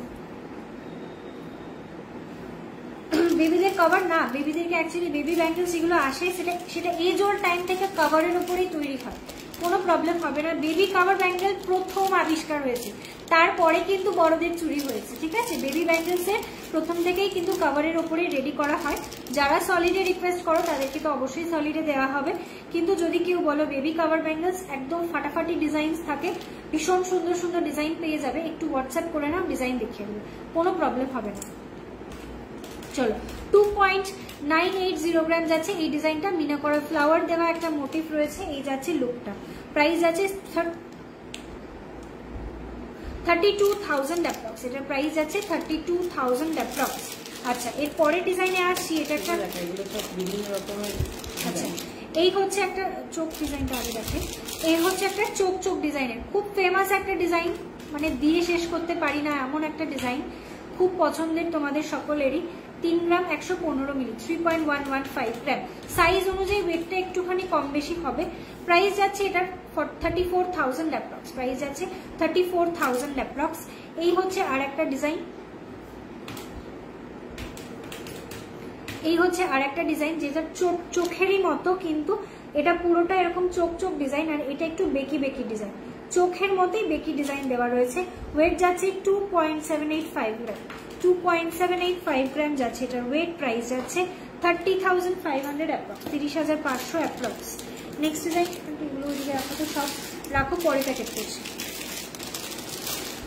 বেবিদের কভার না, বেবিদেরকে অ্যাকচুয়ালি বেবি ব্যাঙ্গেলস যেগুলো আসে সেটা এজ ওর টাইম থেকে কভারের উপরেই তৈরি হয়, কোনো প্রবলেম হবে না। বেবি কভার ব্যাঙ্গেল প্রথম আবিষ্কার হয়েছে, তারপরে কিন্তু বড়দের চুরি হয়েছে। ঠিক আছে, বেবি ব্যাঙ্গেলসের প্রথম থেকেই কিন্তু কভারের ওপরে রেডি করা হয়। যারা সলিডে রিকোয়েস্ট করো তাদেরকে তো অবশ্যই সলিডে দেওয়া হবে, কিন্তু যদি কেউ বলো বেবি কভার ব্যাঙ্গেলস, একদম ফাটাফাটি ডিজাইন থাকে, ভীষণ সুন্দর সুন্দর ডিজাইন পেয়ে যাবে, একটু হোয়াটসঅ্যাপ করে নাও, ডিজাইন দেখিয়ে দেবে, কোনো প্রবলেম হবে না। চলো 2.980 গ্রাম যাচ্ছে এই ডিজাইনটা, মিনা করা ফ্লাওয়ার দেওয়া একটা মোটিভ রয়েছে, এই যাচ্ছে লুকটা। প্রাইস আছে 32,000 অ্যাপ্রক্স। এটার প্রাইস আছে 32,000 অ্যাপ্রক্স। আচ্ছা, এর পরের ডিজাইনে আসছি। এটা একটা বিভিন্ন রকমের। আচ্ছা, এই হচ্ছে একটা চোখ ডিজাইনটা আগে দেখে। এই হচ্ছে একটা চোখ ডিজাইনের খুব ফেমাস একটা ডিজাইন, মানে দিয়ে শেষ করতে পারি না এমন একটা ডিজাইন, খুব পছন্দের তোমাদের সকলেরই। 3 গ্রাম 115 মিলি, 3.115 গ্রাম। সাইজ অনুযায়ী ওয়েটটা একটুখানি কম বেশি হবে। প্রাইস যাচ্ছে এটার 34,000 অ্যাপ্রক্স। প্রাইস যাচ্ছে 34,000 অ্যাপ্রক্স। এই হচ্ছে আর একটা ডিজাইন, এই হচ্ছে আর একটা ডিজাইন যেটা চোখেরই মতো, কিন্তু এটা পুরোটা এরকম চোখ ডিজাইন, আর এটা একটু বেকি ডিজাইন, চোখের মতোই বেকি ডিজাইন দেওয়া রয়েছে। ওয়েট যাচ্ছে 2.785 গ্রাম। 2.785 গ্রাম যাচ্ছে এটার ওয়েট। প্রাইস যাচ্ছে 30,500 অ্যাপ্রক্স, 30,500 অ্যাপ্রক্স। নেক্সট ডিজাইন, এগুলো ওইদিকে আপাতত সব রাখো, পরে প্যাকেট করছি।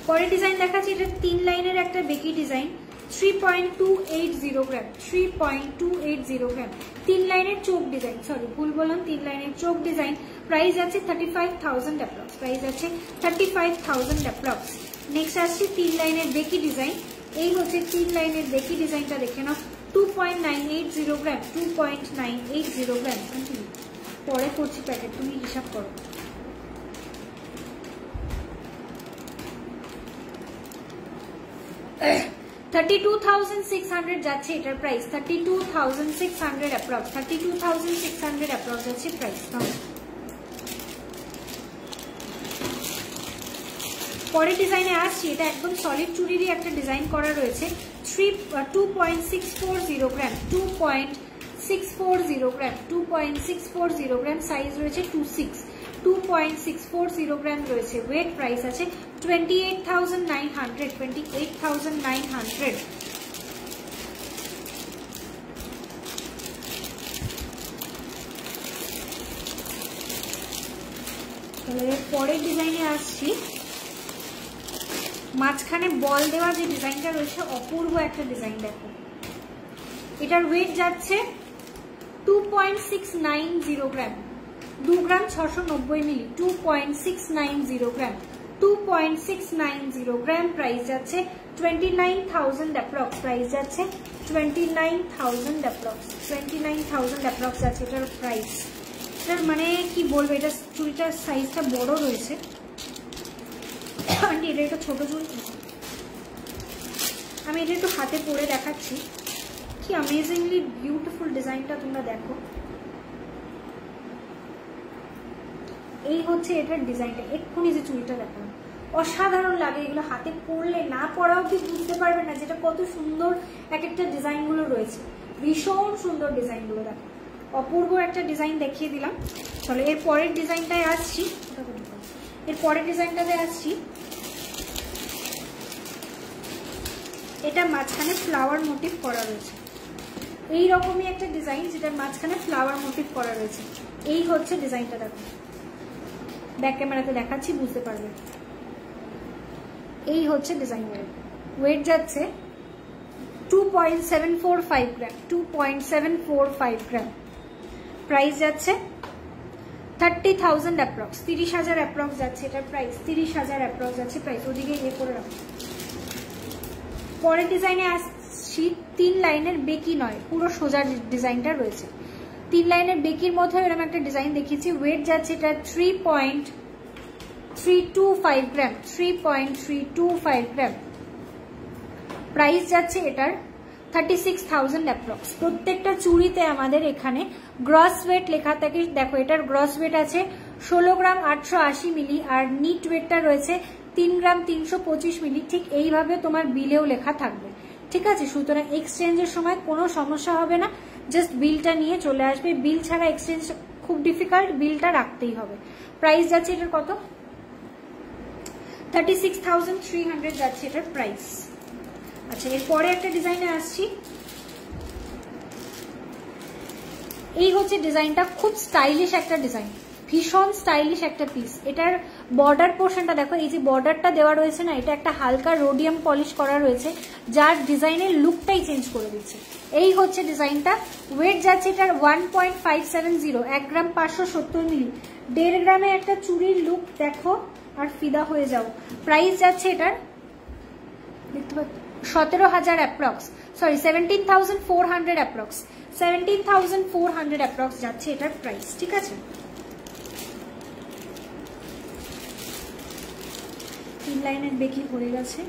পরের ডিজাইন দেখাচ্ছি, এটা 3 লাইনের একটা বেকি ডিজাইন, 3.280 গ্রাম। 3.280 গ্রাম 3 লাইনের চোখ ডিজাইন, সরি ভুল বললাম, 3 লাইনের চোখ ডিজাইন। প্রাইস আছে 35,000 অ্যাপ্রক্স। প্রাইস আছে 35,000 অ্যাপ্রক্স। নেক্সট আসছে 3 লাইনের বেকি ডিজাইন। এই হচ্ছে 3 লাইনের বেকি ডিজাইনটা, দেখে নাও। 2.980 গ্রাম। 2.980 গ্রাম। পরে করছি প্যাকেট, তুমি হিসাব করো। $32,600 যাচ্ছে এটার প্রাইস। 32,600 অ্যাপ্রক্স। 32,600 অ্যাপ্রক্স যাচ্ছে প্রাইস। পরের ডিজাইনে আসছি, এটা একদম সলিড চুরিরই একটা ডিজাইন করা রয়েছে। 2.640 গ্রাম। 2.640 গ্রাম। 2.640 গ্রাম। সাইজ রয়েছে 26। 2.640 গ্রাম রয়েছে ওয়েট। প্রাইস আছে 28,900। 28,900। পরের ডিজাইনে আসছি, মাঝখানে বল দেওয়া যে ডিজাইনটা রয়েছে, অপূর্ব একটা ডিজাইন। দেখো এটার ওয়েট যাচ্ছে 2.690 গ্রাম। 2 গ্রাম 690 মিলি। 2.690 গ্রাম। 2.690 গ্রাম। প্রাইস যাচ্ছে 29,000 অ্যাপ্রক্স। প্রাইস যাচ্ছে 29,000 অ্যাপ্রক্স। 29,000 অ্যাপ্রক্স যাচ্ছে এটার প্রাইস। এটার মানে কি বলবো, এটা চুড়িটার সাইজটা বড় রয়েছে, আন্টি এটা একটু ছোট চুল, আমি এটা একটু হাতে পরে দেখাচ্ছি কি অ্যামেজিংলি বিউটিফুল ডিজাইনটা তোমরা দেখো। এই হচ্ছে এটার ডিজাইনটা, এক্ষুনি যে চুলটা দেখো অসাধারণ লাগে, এগুলো হাতে পরলে না পরাও কি বুঝতে পারবে না যেটা কত সুন্দর এক একটা ডিজাইনগুলো রয়েছে, ভীষণ সুন্দর ডিজাইনগুলো দেখো, অপূর্ব একটা ডিজাইন দেখিয়ে দিলাম। চলো এর পরের ডিজাইনটায় আসছি, এর পরের ডিজাইনটাতে আসছি। এটা মাঝখানে ফ্লাওয়ার মোটিভ করা রয়েছে, এই রকমই একটা ডিজাইন যেটার মাঝখানে ফ্লাওয়ার মোটিভ করা রয়েছে। এই হচ্ছে ডিজাইনটা দেখো, ব্যাক ক্যামেরাতে দেখাচ্ছি বুঝতে পারবে। এই হচ্ছে ডিজাইনের ওয়েট যাচ্ছে 2.745 গ্রাম, 2.745 গ্রাম। প্রাইস যাচ্ছে 30,000 অ্যাপ্রক্স, 30,000 অ্যাপ্রক্স যাচ্ছে এটার প্রাইস, 30,000 অ্যাপ্রক্স যাচ্ছে প্রাইস। ওদিকে ইয়ে করে রাখো। পরের ডিজাইনে আসছি, 3 লাইনের বেকি নয়, পুরো সোজা ডিজাইনটা রয়েছে। 3 লাইনের বেকির মধ্যে এরকম একটা ডিজাইন দেখিয়েছি। ওয়েট যাচ্ছে এটা 3.325 গ্রাম, 3.325 গ্রাম। প্রাইস যাচ্ছে এটার 36,000 অ্যাপ্রক্স। প্রত্যেকটা চুড়িতে আমাদের এখানে গ্রস ওয়েট লেখা থাকে, দেখো এটার গ্রস ওয়েট আছে 16 গ্রাম 880 মিলি, আর নিট ওয়েটটা রয়েছে 3 গ্রাম 325 মিলি। ঠিক এইভাবে তোমার বিলেও লেখা থাকবে, ঠিক আছে? সুতরাং এক্সচেঞ্জের সময় কোনো সমস্যা হবে না, জাস্ট বিলটা নিয়ে চলে আসবে। বিল ছাড়া এক্সচেঞ্জ খুব ডিফিকাল্ট, বিলটা রাখতেই হবে। প্রাইস যাচ্ছে এটার কত? 36,300 যাচ্ছে এটার প্রাইস। আচ্ছা, এরপরে একটা ডিজাইনে আসছি। এই হচ্ছে ডিজাইনটা, খুব স্টাইলিশ একটা ডিজাইন, ভীষণ স্টাইলিশ একটা পিস। এটার বর্ডার পোর্শনটা দেখো, এই যে বর্ডারটা দেওয়া রয়েছে না, এটা একটা হালকা রোডিয়াম পলিশ করা রয়েছে, যার ডিজাইনের লুকটাই চেঞ্জ করে দিচ্ছে। এই হচ্ছে ডিজাইনটা। ওয়েট যাচ্ছে এটার 1.570, 1 গ্রাম 570 মিলি। 1.5 গ্রামে একটা চুড়ির লুক দেখো আর ফিদা হয়ে যাও। প্রাইস যাচ্ছে এটার দেখতে পাচ্ছ 17,000 অ্যাপ্রক্স, সরি 17,400 অ্যাপ্রক্স, 17,400 অ্যাপ্রক্স যাচ্ছে এটার প্রাইস, ঠিক আছে? 3 লাইনের বেকি হয়ে গেছে,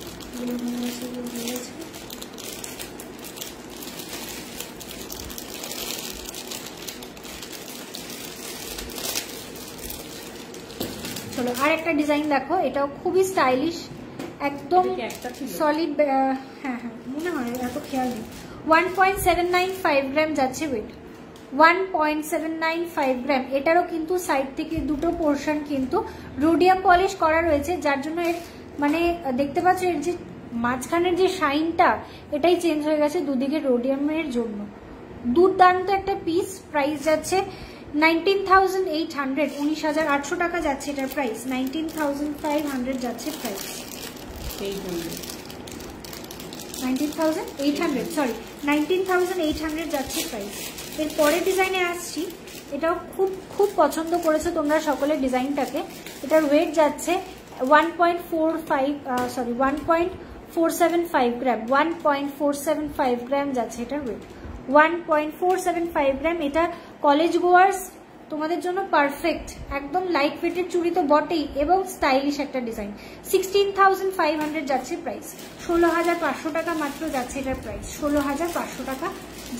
চলো আর একটা ডিজাইন দেখো, এটাও খুবই স্টাইলিশ, একদম সলিড। হ্যাঁ হ্যাঁ মনে হয়, এত খেয়াল নেই। 1.795 গ্রাম যাচ্ছে ওয়েট, 1.795 গ্রাম। এটারও কিন্তু সাইড থেকে দুটো পোর্শন কিন্তু রোডিয়াম পলিশ করা রয়েছে, যার জন্য এর মানে দেখতে পাচ্ছ এর যে মাঝখানের যে শাইনটা এটাই চেঞ্জ হয়ে গেছে দুদিকে রোডিয়ামের জন্য। দুর্দান্ত একটা পিস। প্রাইস যাচ্ছে 19,800, 19,800 টাকা যাচ্ছে এটার প্রাইস। 19,500 যাচ্ছে প্রাইস, 19,800, সরি 19,800 যাচ্ছে প্রাইস। এর পরের ডিজাইনে আসছি, এটাও খুব খুব পছন্দ করেছো তোমরা সকলে ডিজাইনটাকে। এটার ওয়েট যাচ্ছে 1.475 গ্রাম, 1.475 গ্রাম যাচ্ছে এটার ওয়েট, 1.475 গ্রাম। এটা কলেজ গোয়ার্স তোমাদের জন্য পারফেক্ট, একদম লাইট ওয়েটের চুড়ি তো বটেই এবং স্টাইলিশ একটা ডিজাইন। 16,500 যাচ্ছে প্রাইস, 16,500 টাকা মাত্র যাচ্ছে এটার প্রাইস, 16,500 টাকা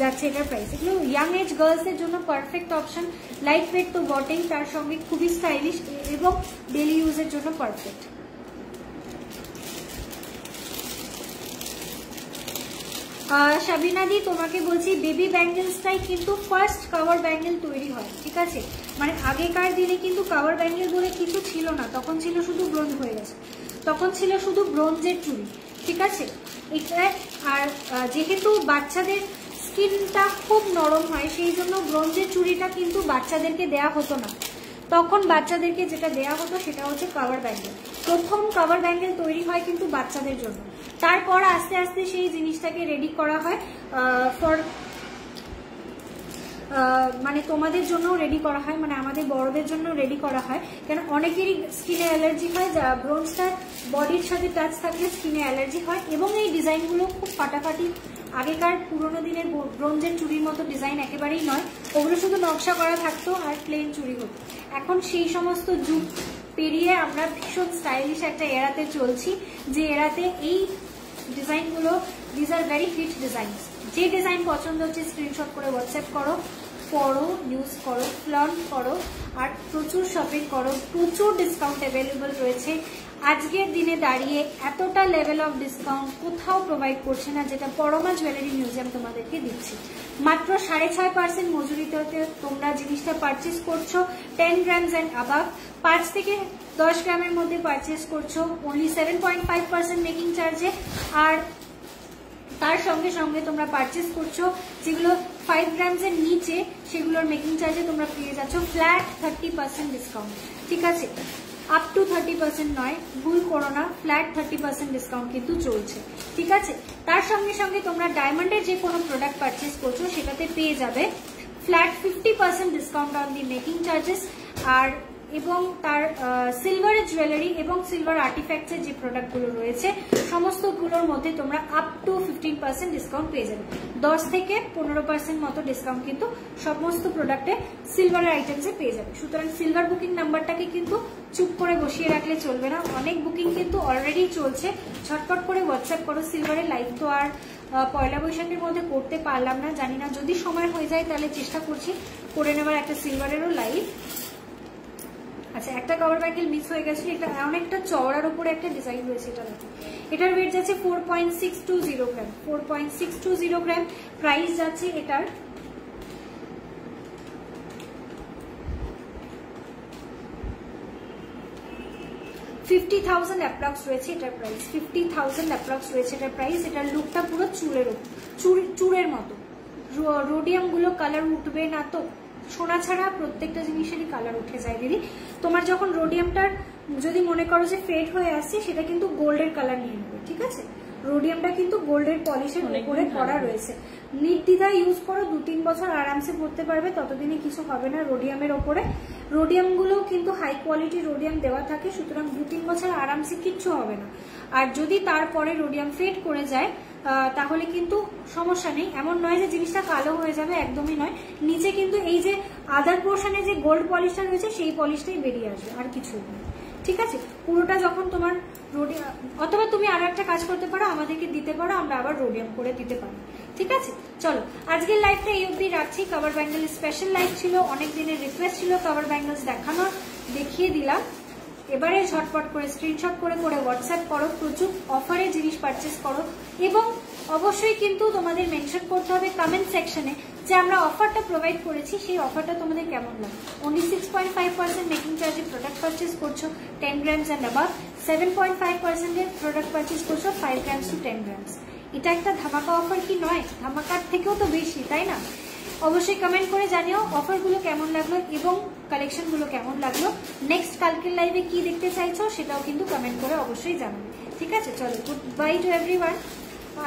যাচ্ছে এটার প্রাইস। এগুলো ইয়াং এজ গার্লসের জন্য পারফেক্ট অপশন, লাইট ওয়েট তো বটেই, তার সঙ্গে খুবই স্টাইলিশ এবং ডেলি ইউজের জন্য পারফেক্ট। সাবিনা দি তোমাকে বলছি, বেবি ব্যাঙ্গেলসটাই কিন্তু ফার্স্ট কাভার ব্যাঙ্গেল তৈরি হয়, ঠিক আছে? মানে আগেকার দিনে কিন্তু কাভার ব্যাঙ্গেল বলে কিছু ছিল না, তখন ছিল শুধু ব্রোঞ্জ, হয়ে গেছে তখন ছিল শুধু ব্রোঞ্জের চুড়ি, ঠিক আছে? এটা আর যেহেতু বাচ্চাদের স্কিনটা খুব নরম হয়, সেই জন্য ব্রোঞ্জের চুড়িটা কিন্তু বাচ্চাদেরকে দেয়া হতো না। তখন বাচ্চাদেরকে যেটা দেয়া হতো সেটা হচ্ছে কাভার ব্যাঙ্গেল। প্রথম কাভার ব্যাঙ্গেল তৈরি হয় কিন্তু বাচ্চাদের জন্য, তারপর আস্তে আস্তে সেই জিনিসটাকে রেডি করা হয় ফর মানে তোমাদের জন্য রেডি করা হয়, মানে আমাদের বড়দের জন্য রেডি করা হয়। কেন অনেকেরই স্কিনে অ্যালার্জি হয়, যা ব্রোঞ্জটা বডির সাথে টাচ থাকলে স্কিনে অ্যালার্জি হয়। এবং এই ডিজাইনগুলো খুব ফাটাফাটি, আগেকার পুরোনো দিনের ব্রোঞ্জের চুড়ির মতো ডিজাইন একেবারেই নয়, ওগুলো শুধু নকশা করা থাকতো আর প্লেন চুড়ি হতো। এখন সেই সমস্ত যুগ পেরিয়ে আমরা ভীষণ স্টাইলিশ একটা এরাতে চলছি, যে এরাতে এই ডিজাইনগুলো this are very hit design. যে ডিজাইন পছন্দ হচ্ছে স্ক্রিনশট করে হোয়াটসঅ্যাপ করো, পরো, ইউজ করো, ফ্লন্ট করো, আর প্রচুর শপিং করো। প্রচুর ডিসকাউন্ট অ্যাভেলেবল রয়েছে। আজকের দিনে দাঁড়িয়ে এতটা লেভেল অফ ডিসকাউন্ট কোথাও প্রোভাইড করছে না, যেটা পরমা জুয়েলারি মিউজিয়াম তোমাদেরকে দিচ্ছে। মাত্র 6.5% মজুরিতে তোমরা জিনিসটা পারচেস করছো। 10 গ্রামস অ্যান্ড অ্যাবাভ, 5 থেকে 10 গ্রামের মধ্যে পারচেস করছো অনলি 7.5% মেকিং চার্জে। আর তার সঙ্গে সঙ্গে তোমরা পারচেস করছো যেগুলো 5 গ্রামস এর নিচে, সেগুলোর মেকিং চার্জে তোমরা পেয়ে যাচ্ছ ফ্ল্যাট 30% ডিসকাউন্ট। ঠিক আছে, আপ টু 30% নয়, ভুল করো না, ফ্ল্যাট 30% ডিসকাউন্ট কিন্তু চলছে। ঠিক আছে, তার সঙ্গে সঙ্গে তোমরা ডায়মন্ডের যে কোনো প্রোডাক্ট পারচেস করছো সেটাতে পেয়ে যাবে flat 50% discount on the making charges. আর এবং তার সিলভারের জুয়েলারি এবং সিলভার আর্টিফ্যাক্টসের যে প্রোডাক্টগুলো রয়েছে সমস্তগুলোর মধ্যে তোমরা আপ টু 15% ডিসকাউন্ট পেয়ে যাবে। 10 থেকে 15% মতো ডিসকাউন্ট কিন্তু সমস্ত প্রোডাক্টে সিলভারের আইটেমসে পেয়ে যাবে। সুতরাং সিলভার বুকিং নাম্বারটাকে কিন্তু চুপ করে বসিয়ে রাখলে চলবে না, অনেক বুকিং কিন্তু অলরেডি চলছে। ঝটপট করে হোয়াটসঅ্যাপ করো। সিলভারের লাইভ তো আর পয়লা বৈশাখের মধ্যে করতে পারলাম না, জানি না, যদি সময় হয়ে যায় তাহলে চেষ্টা করছি করে নেবার একটা সিলভারেরও লাইভ। আচ্ছা, একটা কভার ব্যাগেল মিস হয়ে গেছে, এটা অনেকটা চওড়ার উপরে একটা ডিজাইন রয়েছে। এটা দেখো, এটার ওয়েট যাচ্ছে 4.620 গ্রাম। 4.620 গ্রাম প্রাইস যাচ্ছে এটার 50,000 অ্যাপ্রক্স রয়েছে এটার প্রাইস। 50,000 অ্যাপ্রক্স রয়েছে এটার প্রাইস। এটার লুকটা পুরো চুরের মতো। রোডিয়াম গুলো কালার উঠবে না তো, সোনা ছাড়া প্রত্যেকটা জিনিসেরই কালার উঠে যায় দিদি। তোমার যখন রোডিয়ামটার যদি মনে করো যে ফেড হয়ে আসছে, সেটা কিন্তু গোল্ডের কালার নিয়ে নেবে। ঠিক আছে, রোডিয়ামটা কিন্তু গোল্ডের পলিশের উপরে করা রয়েছে। নির্দ্বিধা ইউজ করো, 2-3 বছর আরামসে পড়তে পারবে, ততদিনে কিছু হবে না রোডিয়ামের ওপরে। রোডিয়াম গুলো কিন্তু হাই কোয়ালিটি রোডিয়াম দেওয়া থাকে, সুতরাং 2-3 বছর আরামসে কিচ্ছু হবে না। আর যদি তারপরে রোডিয়াম ফেড করে যায় তাহলে কিন্তু সমস্যা নেই। এমন নয় যে জিনিসটা কালো হয়ে যাবে, একদমই নয়। নিচে কিন্তু এই যে আদার পোর্শনে যে গোল্ড পলিশটা রয়েছে সেই পলিশটাই বেরিয়ে আসবে, আর কিছু নেই। ঠিক আছে, পুরোটা যখন তোমার রোডিয়াম, অথবা তুমি আরো একটা কাজ করতে পারো, আমাদেরকে দিতে পারো, আমরা আবার রোডিয়াম করে দিতে পারি। ঠিক আছে, চলো আজকের লাইভটা এই অবধি রাখছি। কভার ব্যাঙ্গেল স্পেশাল লাইভ ছিল, অনেক দিনের রিকোয়েস্ট ছিল কভার ব্যাঙ্গেলস দেখানোর, দেখিয়ে দিলাম। এবারে ঝটপট করে স্ক্রিনশট করে হোয়াটসঅ্যাপ করো, প্রচুর অফারে জিনিস পারচেস করো, এবং অবশ্যই কিন্তু তোমাদের মেনশন করতে হবে কমেন্ট সেকশনে যে আমরা অফারটা প্রোভাইড করেছি, সেই অফারটা তোমাদের কেমন লাগে। অনলি 6.5% মেকিং চার্জে প্রোডাক্ট পারচেস করছো 10 গ্রামস অ্যান্ড অ্যাবাভ, 7.5% এর প্রোডাক্ট পারচেস করছো 5 গ্রামস টু 10 গ্রামস। এটা একটা ধামাকা অফার কি নয়? ধামাকার থেকেও তো বেশি, তাই না? অবশ্যই কমেন্ট করে জানিও অফারগুলো কেমন লাগলো এবং কালেকশনগুলো কেমন লাগলো। নেক্সট কালকের লাইভে কি দেখতে চাইছো সেটাও কিন্তু কমেন্ট করে অবশ্যই জানাবে। ঠিক আছে, চলো গুড বাই টু এভরিওয়ান।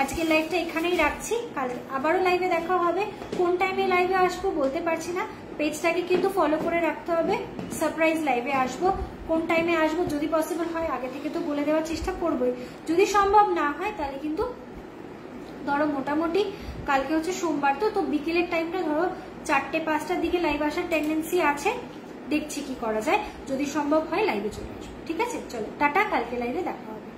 আজকের লাইভটা এখানেই রাখছি, কাল আবারও লাইভে দেখা হবে। কোন টাইমে লাইভে আসবো বলতে পারছি না, পেজটাকে কিন্তু ফলো করে রাখতে হবে। সারপ্রাইজ লাইভে আসবো, কোন টাইমে আসবো যদি পসিবল হয় আগে থেকে তো বলে দেওয়ার চেষ্টা করবোই। যদি সম্ভব না হয় তাহলে কিন্তু ধরো মোটামুটি কালকে হচ্ছে সোমবার, তো বিকেলের টাইমটা ধরো 4টে-5টার দিকে লাইভ আসার টেন্ডেন্সি আছে, দেখছি কি করা যায়। যদি সম্ভব হয় লাইভে চলে আসবো। ঠিক আছে, চলো টাটা, কালকে লাইভে দেখা হবে।